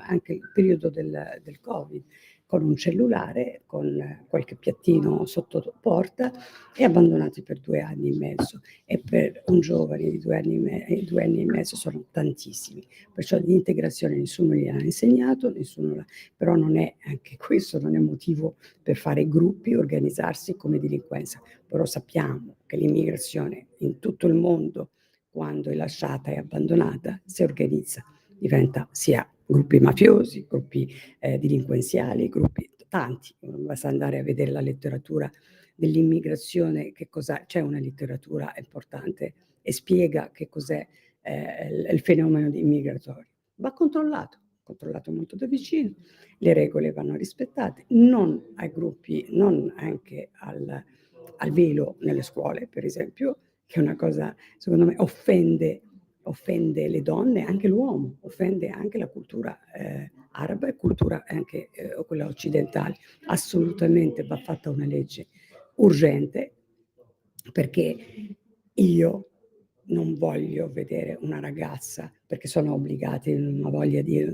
S11: anche il periodo del Covid, con un cellulare, con qualche piattino sotto porta, e abbandonati per 2 anni e mezzo. E per un giovane di 2 anni e mezzo sono tantissimi. Perciò di integrazione nessuno gli ha insegnato, però non è, anche questo non è motivo per fare gruppi, organizzarsi come delinquenza. Però sappiamo che l'immigrazione in tutto il mondo, quando è lasciata e abbandonata, si organizza, diventa sia gruppi mafiosi, gruppi delinquenziali, gruppi tanti. Basta andare a vedere la letteratura dell'immigrazione, c'è una letteratura importante e spiega che cos'è il fenomeno immigratorio. Va controllato molto da vicino, le regole vanno rispettate, non ai gruppi, non anche al velo nelle scuole, per esempio, che è una cosa, secondo me, offende offende le donne, anche l'uomo, offende anche la cultura araba e cultura anche quella occidentale. Assolutamente va fatta una legge urgente, perché io non voglio vedere una ragazza, perché sono obbligati, non ho voglia di,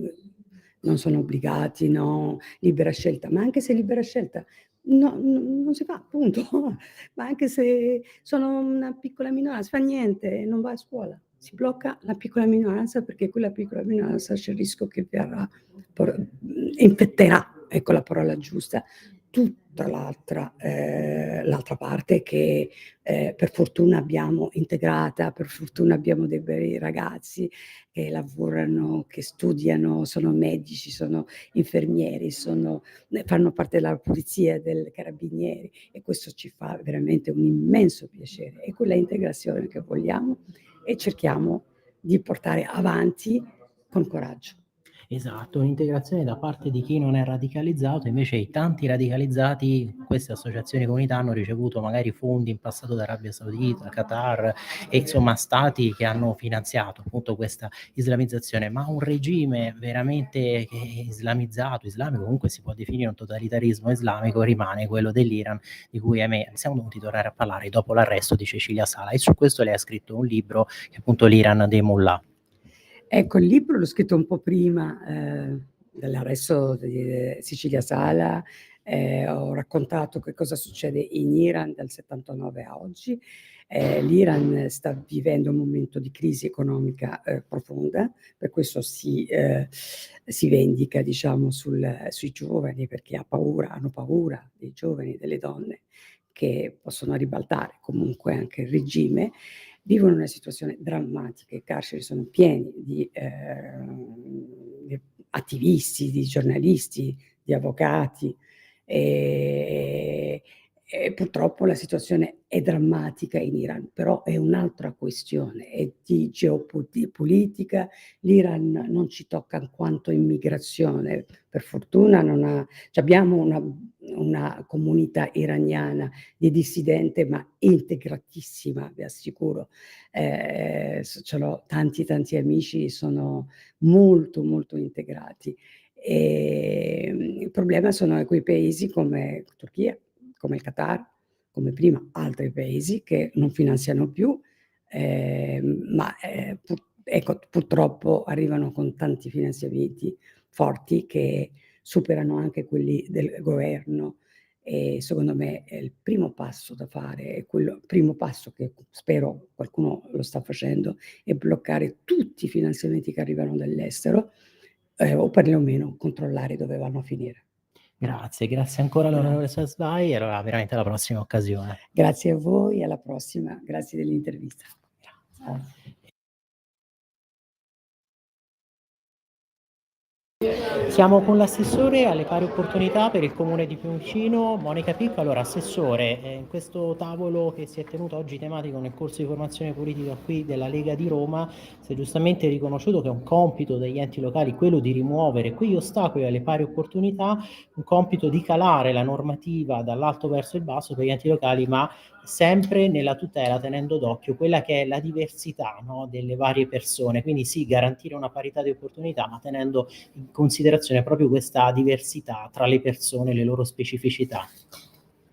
S11: non sono obbligati, no, libera scelta, ma anche se libera scelta non si fa, punto. Ma anche se sono una piccola minoranza, fa niente, non va a scuola. Si blocca la piccola minoranza, perché quella piccola minoranza c'è il rischio che infetterà, ecco la parola giusta, tutta l'altra parte che per fortuna abbiamo integrata, per fortuna abbiamo dei bei ragazzi che lavorano, che studiano, sono medici, sono infermieri, fanno parte della polizia, dei carabinieri, e questo ci fa veramente un immenso piacere. È quella integrazione che vogliamo e cerchiamo di portare avanti con coraggio.
S10: Esatto, un'integrazione da parte di chi non è radicalizzato, invece i tanti radicalizzati, queste associazioni comunità hanno ricevuto magari fondi in passato da Arabia Saudita, Qatar e insomma stati che hanno finanziato appunto questa islamizzazione, ma un regime veramente islamizzato, islamico, comunque si può definire un totalitarismo islamico, rimane quello dell'Iran, di cui ahimè siamo dovuti tornare a parlare dopo l'arresto di Cecilia Sala, e su questo lei ha scritto un libro che è appunto l'Iran dei mullah.
S11: Ecco, il libro l'ho scritto un po' prima dell'arresto di Cecilia Sala, ho raccontato che cosa succede in Iran dal 79 a oggi. L'Iran sta vivendo un momento di crisi economica profonda, per questo si vendica, diciamo, sui giovani, perché hanno paura dei giovani, delle donne, che possono ribaltare comunque anche il regime. Vivono una situazione drammatica, i carceri sono pieni di attivisti, di giornalisti, di avvocati, e purtroppo la situazione è drammatica in Iran, però è un'altra questione, è di geopolitica. L'Iran non ci tocca in quanto immigrazione, per fortuna abbiamo una comunità iraniana di dissidente, ma integratissima, vi assicuro. Tanti amici, sono molto molto integrati. Il problema sono quei paesi come Turchia, come il Qatar, come prima altri paesi che non finanziano più, ma purtroppo arrivano con tanti finanziamenti forti che superano anche quelli del governo, e secondo me è il primo passo da fare, è quello primo passo che spero qualcuno lo sta facendo, è bloccare tutti i finanziamenti che arrivano dall'estero, o perlomeno controllare dove vanno a finire.
S10: Grazie ancora all'onorevole Sasbai, e allora veramente alla prossima occasione.
S11: Grazie a voi, alla prossima, grazie dell'intervista. Grazie.
S10: Siamo con l'assessore alle pari opportunità per il comune di Pioncino, Monica Picco. Allora, assessore, in questo tavolo che si è tenuto oggi tematico nel corso di formazione politica qui della Lega di Roma, si è giustamente riconosciuto che è un compito degli enti locali quello di rimuovere quegli ostacoli alle pari opportunità, un compito di calare la normativa dall'alto verso il basso per gli enti locali, ma sempre nella tutela, tenendo d'occhio quella che è la diversità, no, delle varie persone. Quindi sì, garantire una parità di opportunità, ma tenendo in considerazione proprio questa diversità tra le persone e le loro specificità.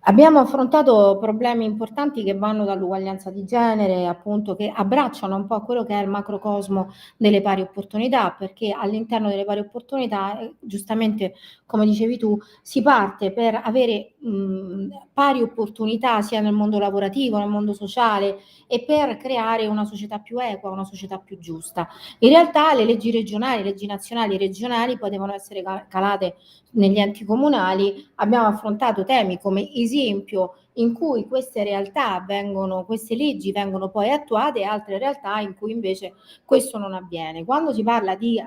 S5: Abbiamo affrontato problemi importanti che vanno dall'uguaglianza di genere, appunto, che abbracciano un po' quello che è il macrocosmo delle pari opportunità, perché all'interno delle pari opportunità, giustamente come dicevi tu, si parte per avere pari opportunità sia nel mondo lavorativo, nel mondo sociale, e per creare una società più equa, una società più giusta. In realtà le leggi regionali, leggi nazionali e regionali poi devono essere calate negli enti comunali. Abbiamo affrontato temi come esempio in cui queste realtà queste leggi vengono poi attuate, e altre realtà in cui invece questo non avviene. Quando si parla di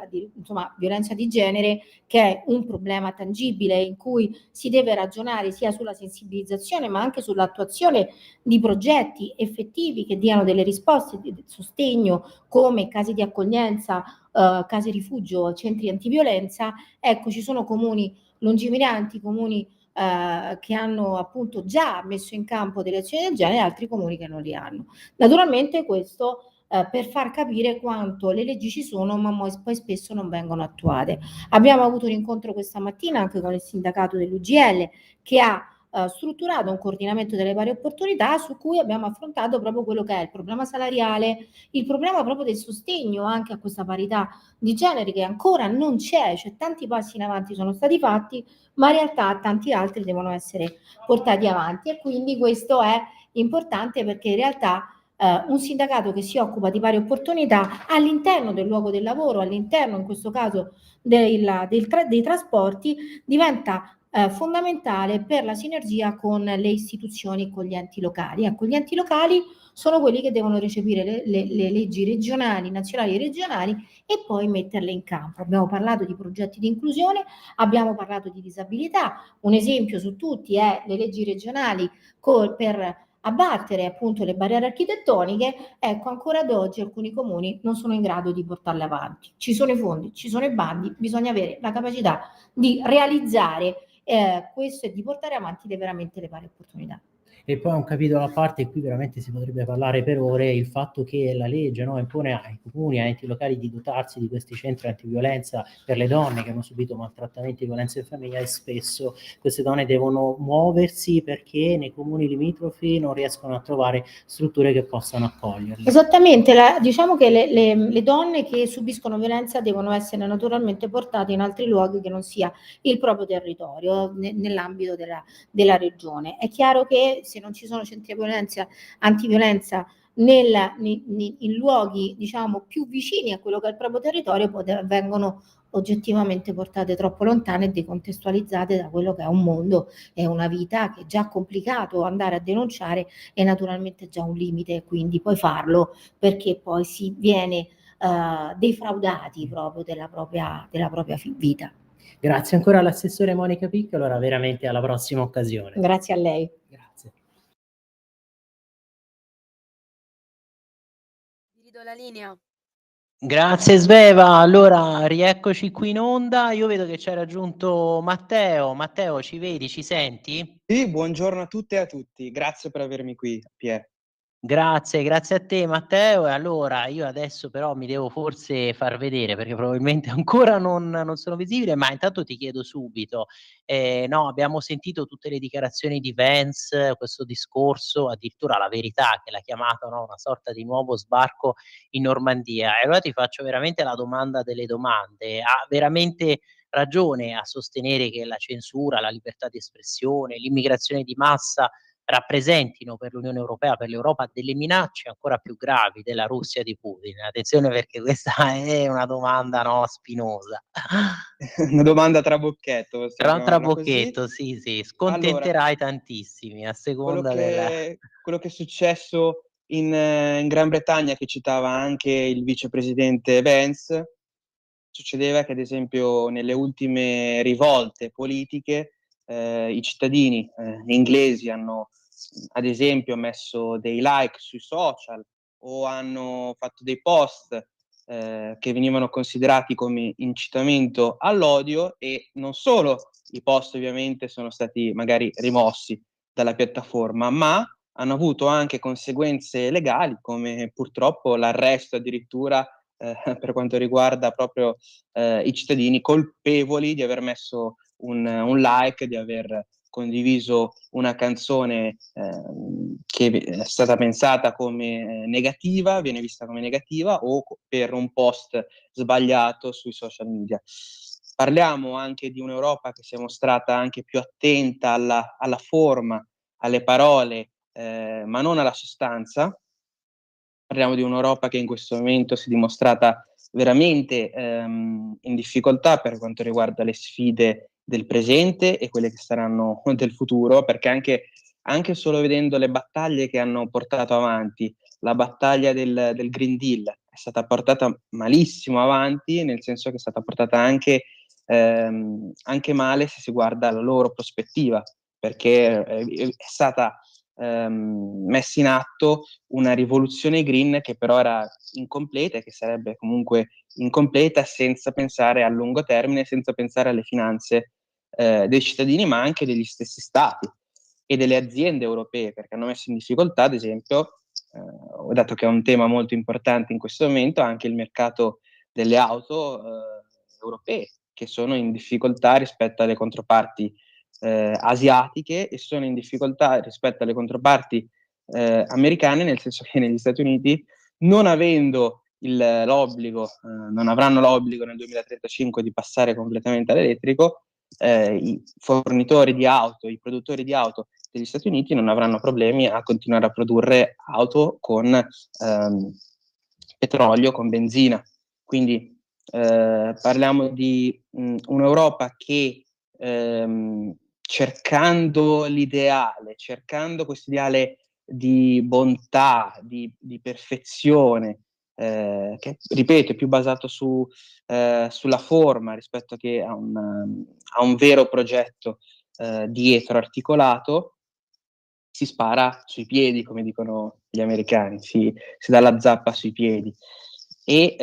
S5: violenza di genere, che è un problema tangibile in cui si deve ragionare sia sulla sensibilizzazione ma anche sull'attuazione di progetti effettivi che diano delle risposte di sostegno, come casi di accoglienza, case rifugio, centri antiviolenza, ecco, ci sono comuni lungimiranti, comuni che hanno appunto già messo in campo delle azioni del genere, e altri comuni che non li hanno. Naturalmente questo per far capire quanto le leggi ci sono, ma poi spesso non vengono attuate. Abbiamo avuto un incontro questa mattina anche con il sindacato dell'UGL, che ha strutturato un coordinamento delle pari opportunità, su cui abbiamo affrontato proprio quello che è il problema salariale, il problema proprio del sostegno anche a questa parità di genere, che ancora non c'è, cioè tanti passi in avanti sono stati fatti, ma in realtà tanti altri devono essere portati avanti, e quindi questo è importante, perché in realtà un sindacato che si occupa di pari opportunità all'interno del luogo del lavoro, all'interno in questo caso dei trasporti, diventa fondamentale per la sinergia con le istituzioni e con gli enti locali. Ecco, gli enti locali sono quelli che devono recepire le leggi regionali, nazionali e regionali, e poi metterle in campo. Abbiamo parlato di progetti di inclusione, abbiamo parlato di disabilità. Un esempio su tutti è le leggi regionali per abbattere appunto le barriere architettoniche. Ecco, ancora ad oggi alcuni comuni non sono in grado di portarle avanti. Ci sono i fondi, ci sono i bandi, bisogna avere la capacità di realizzare questo e di portare avanti veramente le pari opportunità.
S10: E poi un capitolo a parte, e qui veramente si potrebbe parlare per ore, il fatto che la legge, no, impone ai comuni, ai enti locali di dotarsi di questi centri antiviolenza per le donne che hanno subito maltrattamenti e violenza in famiglia, e spesso queste donne devono muoversi perché nei comuni limitrofi non riescono a trovare strutture che possano accoglierle.
S5: Esattamente, diciamo che le donne che subiscono violenza devono essere naturalmente portate in altri luoghi che non sia il proprio territorio, nell'ambito della regione. È chiaro che se non ci sono centri antiviolenza in luoghi, diciamo, più vicini a quello che è il proprio territorio, poi vengono oggettivamente portate troppo lontane e decontestualizzate da quello che è un mondo e una vita che è già complicato andare a denunciare, e naturalmente già un limite, quindi poi farlo, perché poi si viene defraudati proprio della propria vita.
S10: Grazie ancora all'assessore Monica Picca, allora veramente alla prossima occasione.
S5: Grazie a lei.
S10: Grazie.
S12: Ti ridò la linea.
S7: Grazie Sveva, allora rieccoci qui in onda. Io vedo che ci hai raggiunto Matteo. Matteo, ci vedi, ci senti?
S13: Sì, buongiorno a tutte e a tutti, grazie per avermi qui, Pier.
S7: Grazie a te Matteo. E allora io adesso però mi devo forse far vedere, perché probabilmente ancora non sono visibile, ma intanto ti chiedo subito, no, abbiamo sentito tutte le dichiarazioni di Vance, questo discorso, addirittura La Verità che l'ha chiamato, no, una sorta di nuovo sbarco in Normandia. E allora ti faccio veramente la domanda delle domande: ha veramente ragione a sostenere che la censura, la libertà di espressione, l'immigrazione di massa rappresentino per l'Unione Europea, per l'Europa, delle minacce ancora più gravi della Russia di Putin? Attenzione, perché questa è una domanda, no, spinosa.
S13: Una domanda trabocchetto,
S7: Tra un
S13: possiamo chiamarla
S7: trabocchetto,
S13: così.
S7: sì, scontenterai
S13: Allora,
S7: tantissimi a
S13: quello
S7: seconda
S13: quello che è successo in Gran Bretagna, che citava anche il vicepresidente Vance, succedeva che ad esempio nelle ultime rivolte politiche i cittadini inglesi hanno ad esempio messo dei like sui social o hanno fatto dei post che venivano considerati come incitamento all'odio, e non solo i post ovviamente sono stati magari rimossi dalla piattaforma, ma hanno avuto anche conseguenze legali, come purtroppo l'arresto addirittura per quanto riguarda proprio i cittadini colpevoli di aver messo un like, di aver condiviso una canzone che è stata pensata come negativa, viene vista come negativa, o per un post sbagliato sui social media. Parliamo anche di un'Europa che si è mostrata anche più attenta alla forma, alle parole, ma non alla sostanza. Parliamo di un'Europa che in questo momento si è dimostrata veramente in difficoltà per quanto riguarda le sfide del presente e quelle che saranno del futuro, perché anche solo vedendo le battaglie che hanno portato avanti, la battaglia del Green Deal è stata portata malissimo avanti, nel senso che è stata portata anche male se si guarda la loro prospettiva, perché è stata messa in atto una rivoluzione green che però era incompleta e che sarebbe comunque incompleta senza pensare a lungo termine, senza pensare alle finanze dei cittadini, ma anche degli stessi stati e delle aziende europee, perché hanno messo in difficoltà ad esempio dato che è un tema molto importante in questo momento, anche il mercato delle auto europee, che sono in difficoltà rispetto alle controparti asiatiche, e sono in difficoltà rispetto alle controparti americane, nel senso che negli Stati Uniti, non avendo l'obbligo, non avranno l'obbligo nel 2035 di passare completamente all'elettrico, i fornitori di auto, i produttori di auto degli Stati Uniti non avranno problemi a continuare a produrre auto con petrolio, con benzina. Quindi parliamo di un'Europa che cercando l'ideale, cercando questo ideale di bontà, di perfezione, che ripeto è più basato sulla forma rispetto che a un vero progetto dietro articolato, si spara sui piedi, come dicono gli americani, si dà la zappa sui piedi. E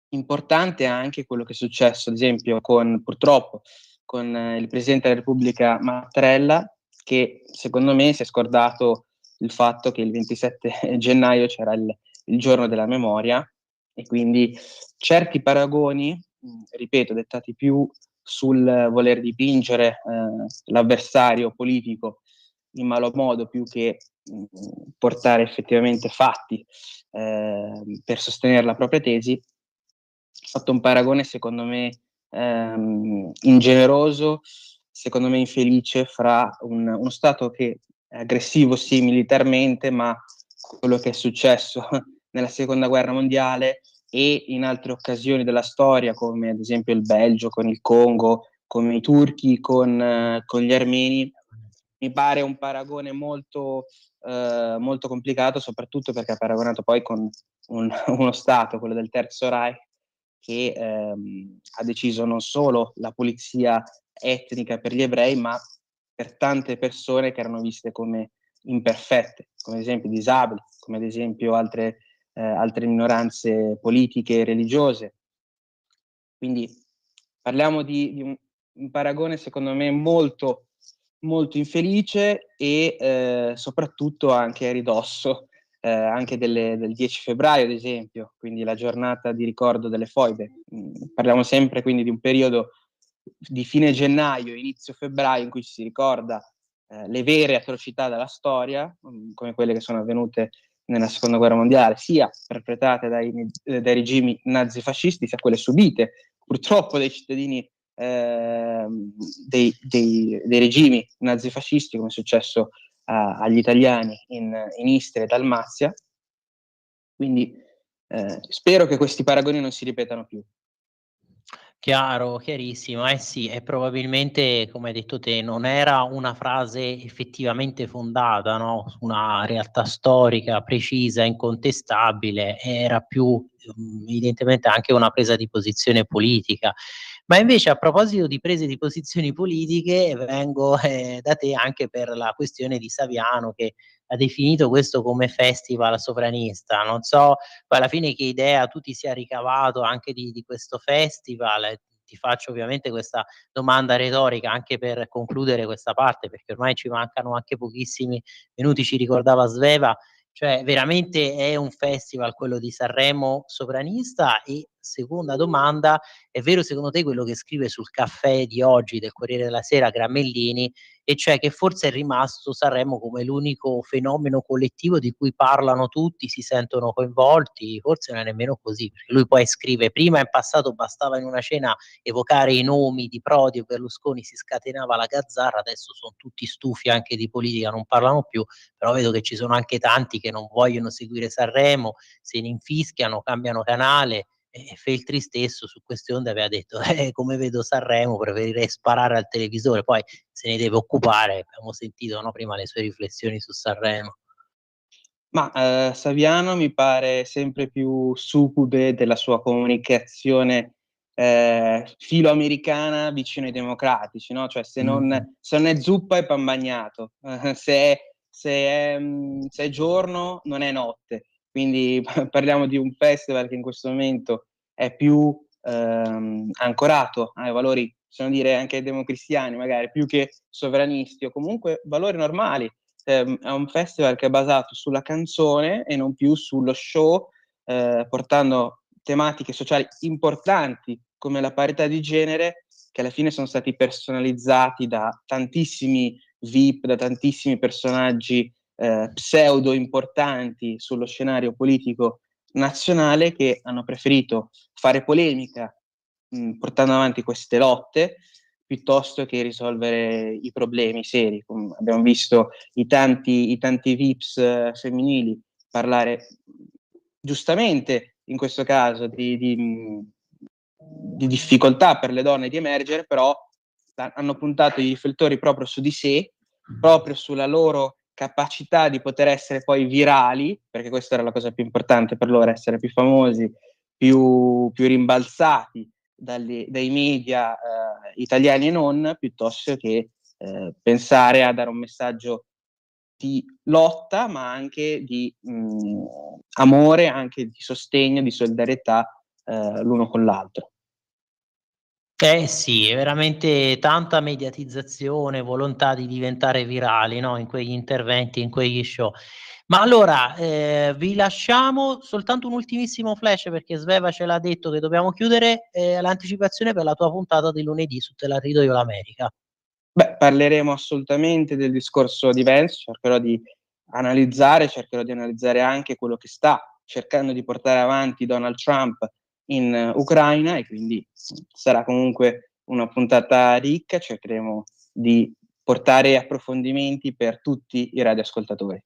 S13: importante anche quello che è successo, ad esempio, purtroppo con il Presidente della Repubblica Mattarella, che secondo me si è scordato il fatto che il 27 gennaio c'era il giorno della memoria, e quindi certi paragoni, ripeto, dettati più sul voler dipingere l'avversario politico in malo modo più che portare effettivamente fatti per sostenere la propria tesi, ha fatto un paragone secondo me ingeneroso, secondo me infelice, fra uno Stato che è aggressivo sì militarmente, ma quello che è successo nella Seconda Guerra Mondiale e in altre occasioni della storia, come ad esempio il Belgio con il Congo, come i turchi con gli armeni, mi pare un paragone molto complicato, soprattutto perché ha paragonato poi con uno Stato, quello del Terzo Reich, che ha deciso non solo la pulizia etnica per gli ebrei, ma per tante persone che erano viste come imperfette, come ad esempio disabili, come ad esempio altre minoranze politiche e religiose. Quindi parliamo di un paragone secondo me molto molto infelice e soprattutto anche a ridosso anche del 10 febbraio, ad esempio, quindi la giornata di ricordo delle foibe. Parliamo sempre quindi di un periodo di fine gennaio, inizio febbraio, in cui si ricorda le vere atrocità della storia, come quelle che sono avvenute nella Seconda Guerra Mondiale, sia perpetrate dai regimi nazifascisti, sia quelle subite purtroppo dai cittadini dei regimi nazifascisti, come è successo agli italiani in Istria e Dalmazia. Quindi spero che questi paragoni non si ripetano più.
S7: Chiaro, chiarissimo. Eh sì, e probabilmente, come hai detto te, non era una frase effettivamente fondata, no, su una realtà storica precisa, incontestabile, era più evidentemente anche una presa di posizione politica. Ma invece, a proposito di prese di posizioni politiche, vengo da te anche per la questione di Saviano, che ha definito questo come festival sovranista. Non so poi alla fine che idea tu ti sia ricavato anche di questo festival. Ti faccio ovviamente questa domanda retorica anche per concludere questa parte, perché ormai ci mancano anche pochissimi minuti, ci ricordava Sveva, cioè veramente è un festival quello di Sanremo sovranista? E seconda domanda, è vero secondo te quello che scrive sul caffè di oggi del Corriere della Sera Gramellini, e cioè che forse è rimasto Sanremo come l'unico fenomeno collettivo di cui parlano tutti, si sentono coinvolti? Forse non è nemmeno così, perché lui poi scrive: prima in passato bastava in una cena evocare i nomi di Prodi o Berlusconi, si scatenava la gazzarra, adesso sono tutti stufi anche di politica, non parlano più, però vedo che ci sono anche tanti che non vogliono seguire Sanremo, se ne infischiano, cambiano canale. E Feltri stesso su queste onde aveva detto come vedo Sanremo preferirei sparare al televisore, poi se ne deve occupare, abbiamo sentito, no, prima le sue riflessioni su Sanremo.
S13: Ma Saviano mi pare sempre più succube della sua comunicazione filoamericana vicino ai democratici, no? Cioè se non è zuppa è pan bagnato, se è giorno non è notte. Quindi parliamo di un festival che in questo momento è più ancorato ai valori, possiamo dire anche democristiani magari, più che sovranisti, o comunque valori normali, è un festival che è basato sulla canzone e non più sullo show, portando tematiche sociali importanti come la parità di genere, che alla fine sono stati personalizzati da tantissimi VIP, da tantissimi personaggi pseudo importanti sullo scenario politico nazionale, che hanno preferito fare polemica portando avanti queste lotte piuttosto che risolvere i problemi seri. Abbiamo visto i tanti VIPs femminili parlare giustamente in questo caso di difficoltà per le donne di emergere, però hanno puntato i riflettori proprio su di sé, proprio sulla loro capacità di poter essere poi virali, perché questa era la cosa più importante per loro, essere più famosi, più rimbalzati dai media italiani e non, piuttosto che pensare a dare un messaggio di lotta, ma anche di amore, anche di sostegno, di solidarietà l'uno con l'altro.
S7: Sì, è veramente tanta mediatizzazione, volontà di diventare virali, no, in quegli interventi, in quegli show. Ma allora, vi lasciamo soltanto un ultimissimo flash, perché Sveva ce l'ha detto che dobbiamo chiudere, l'anticipazione per la tua puntata di lunedì su Te la rido io l'America.
S13: Beh, parleremo assolutamente del discorso di Vance, cercherò di analizzare anche quello che sta cercando di portare avanti Donald Trump in Ucraina, e quindi sarà comunque una puntata ricca, cercheremo di portare approfondimenti per tutti i radioascoltatori.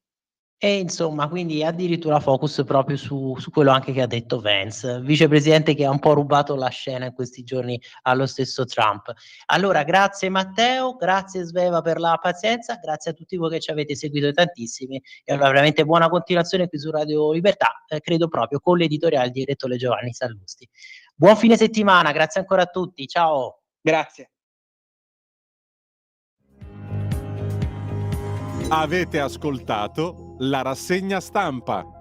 S7: E insomma, quindi addirittura focus proprio su quello anche che ha detto Vance, vicepresidente che ha un po' rubato la scena in questi giorni allo stesso Trump. Allora, grazie Matteo, grazie Sveva per la pazienza, grazie a tutti voi che ci avete seguito tantissimi, e allora veramente buona continuazione qui su Radio Libertà, credo proprio con l'editoriale di Rettore Giovanni Sallusti. Buon fine settimana, grazie ancora a tutti, ciao.
S13: Grazie.
S4: Avete ascoltato la rassegna stampa.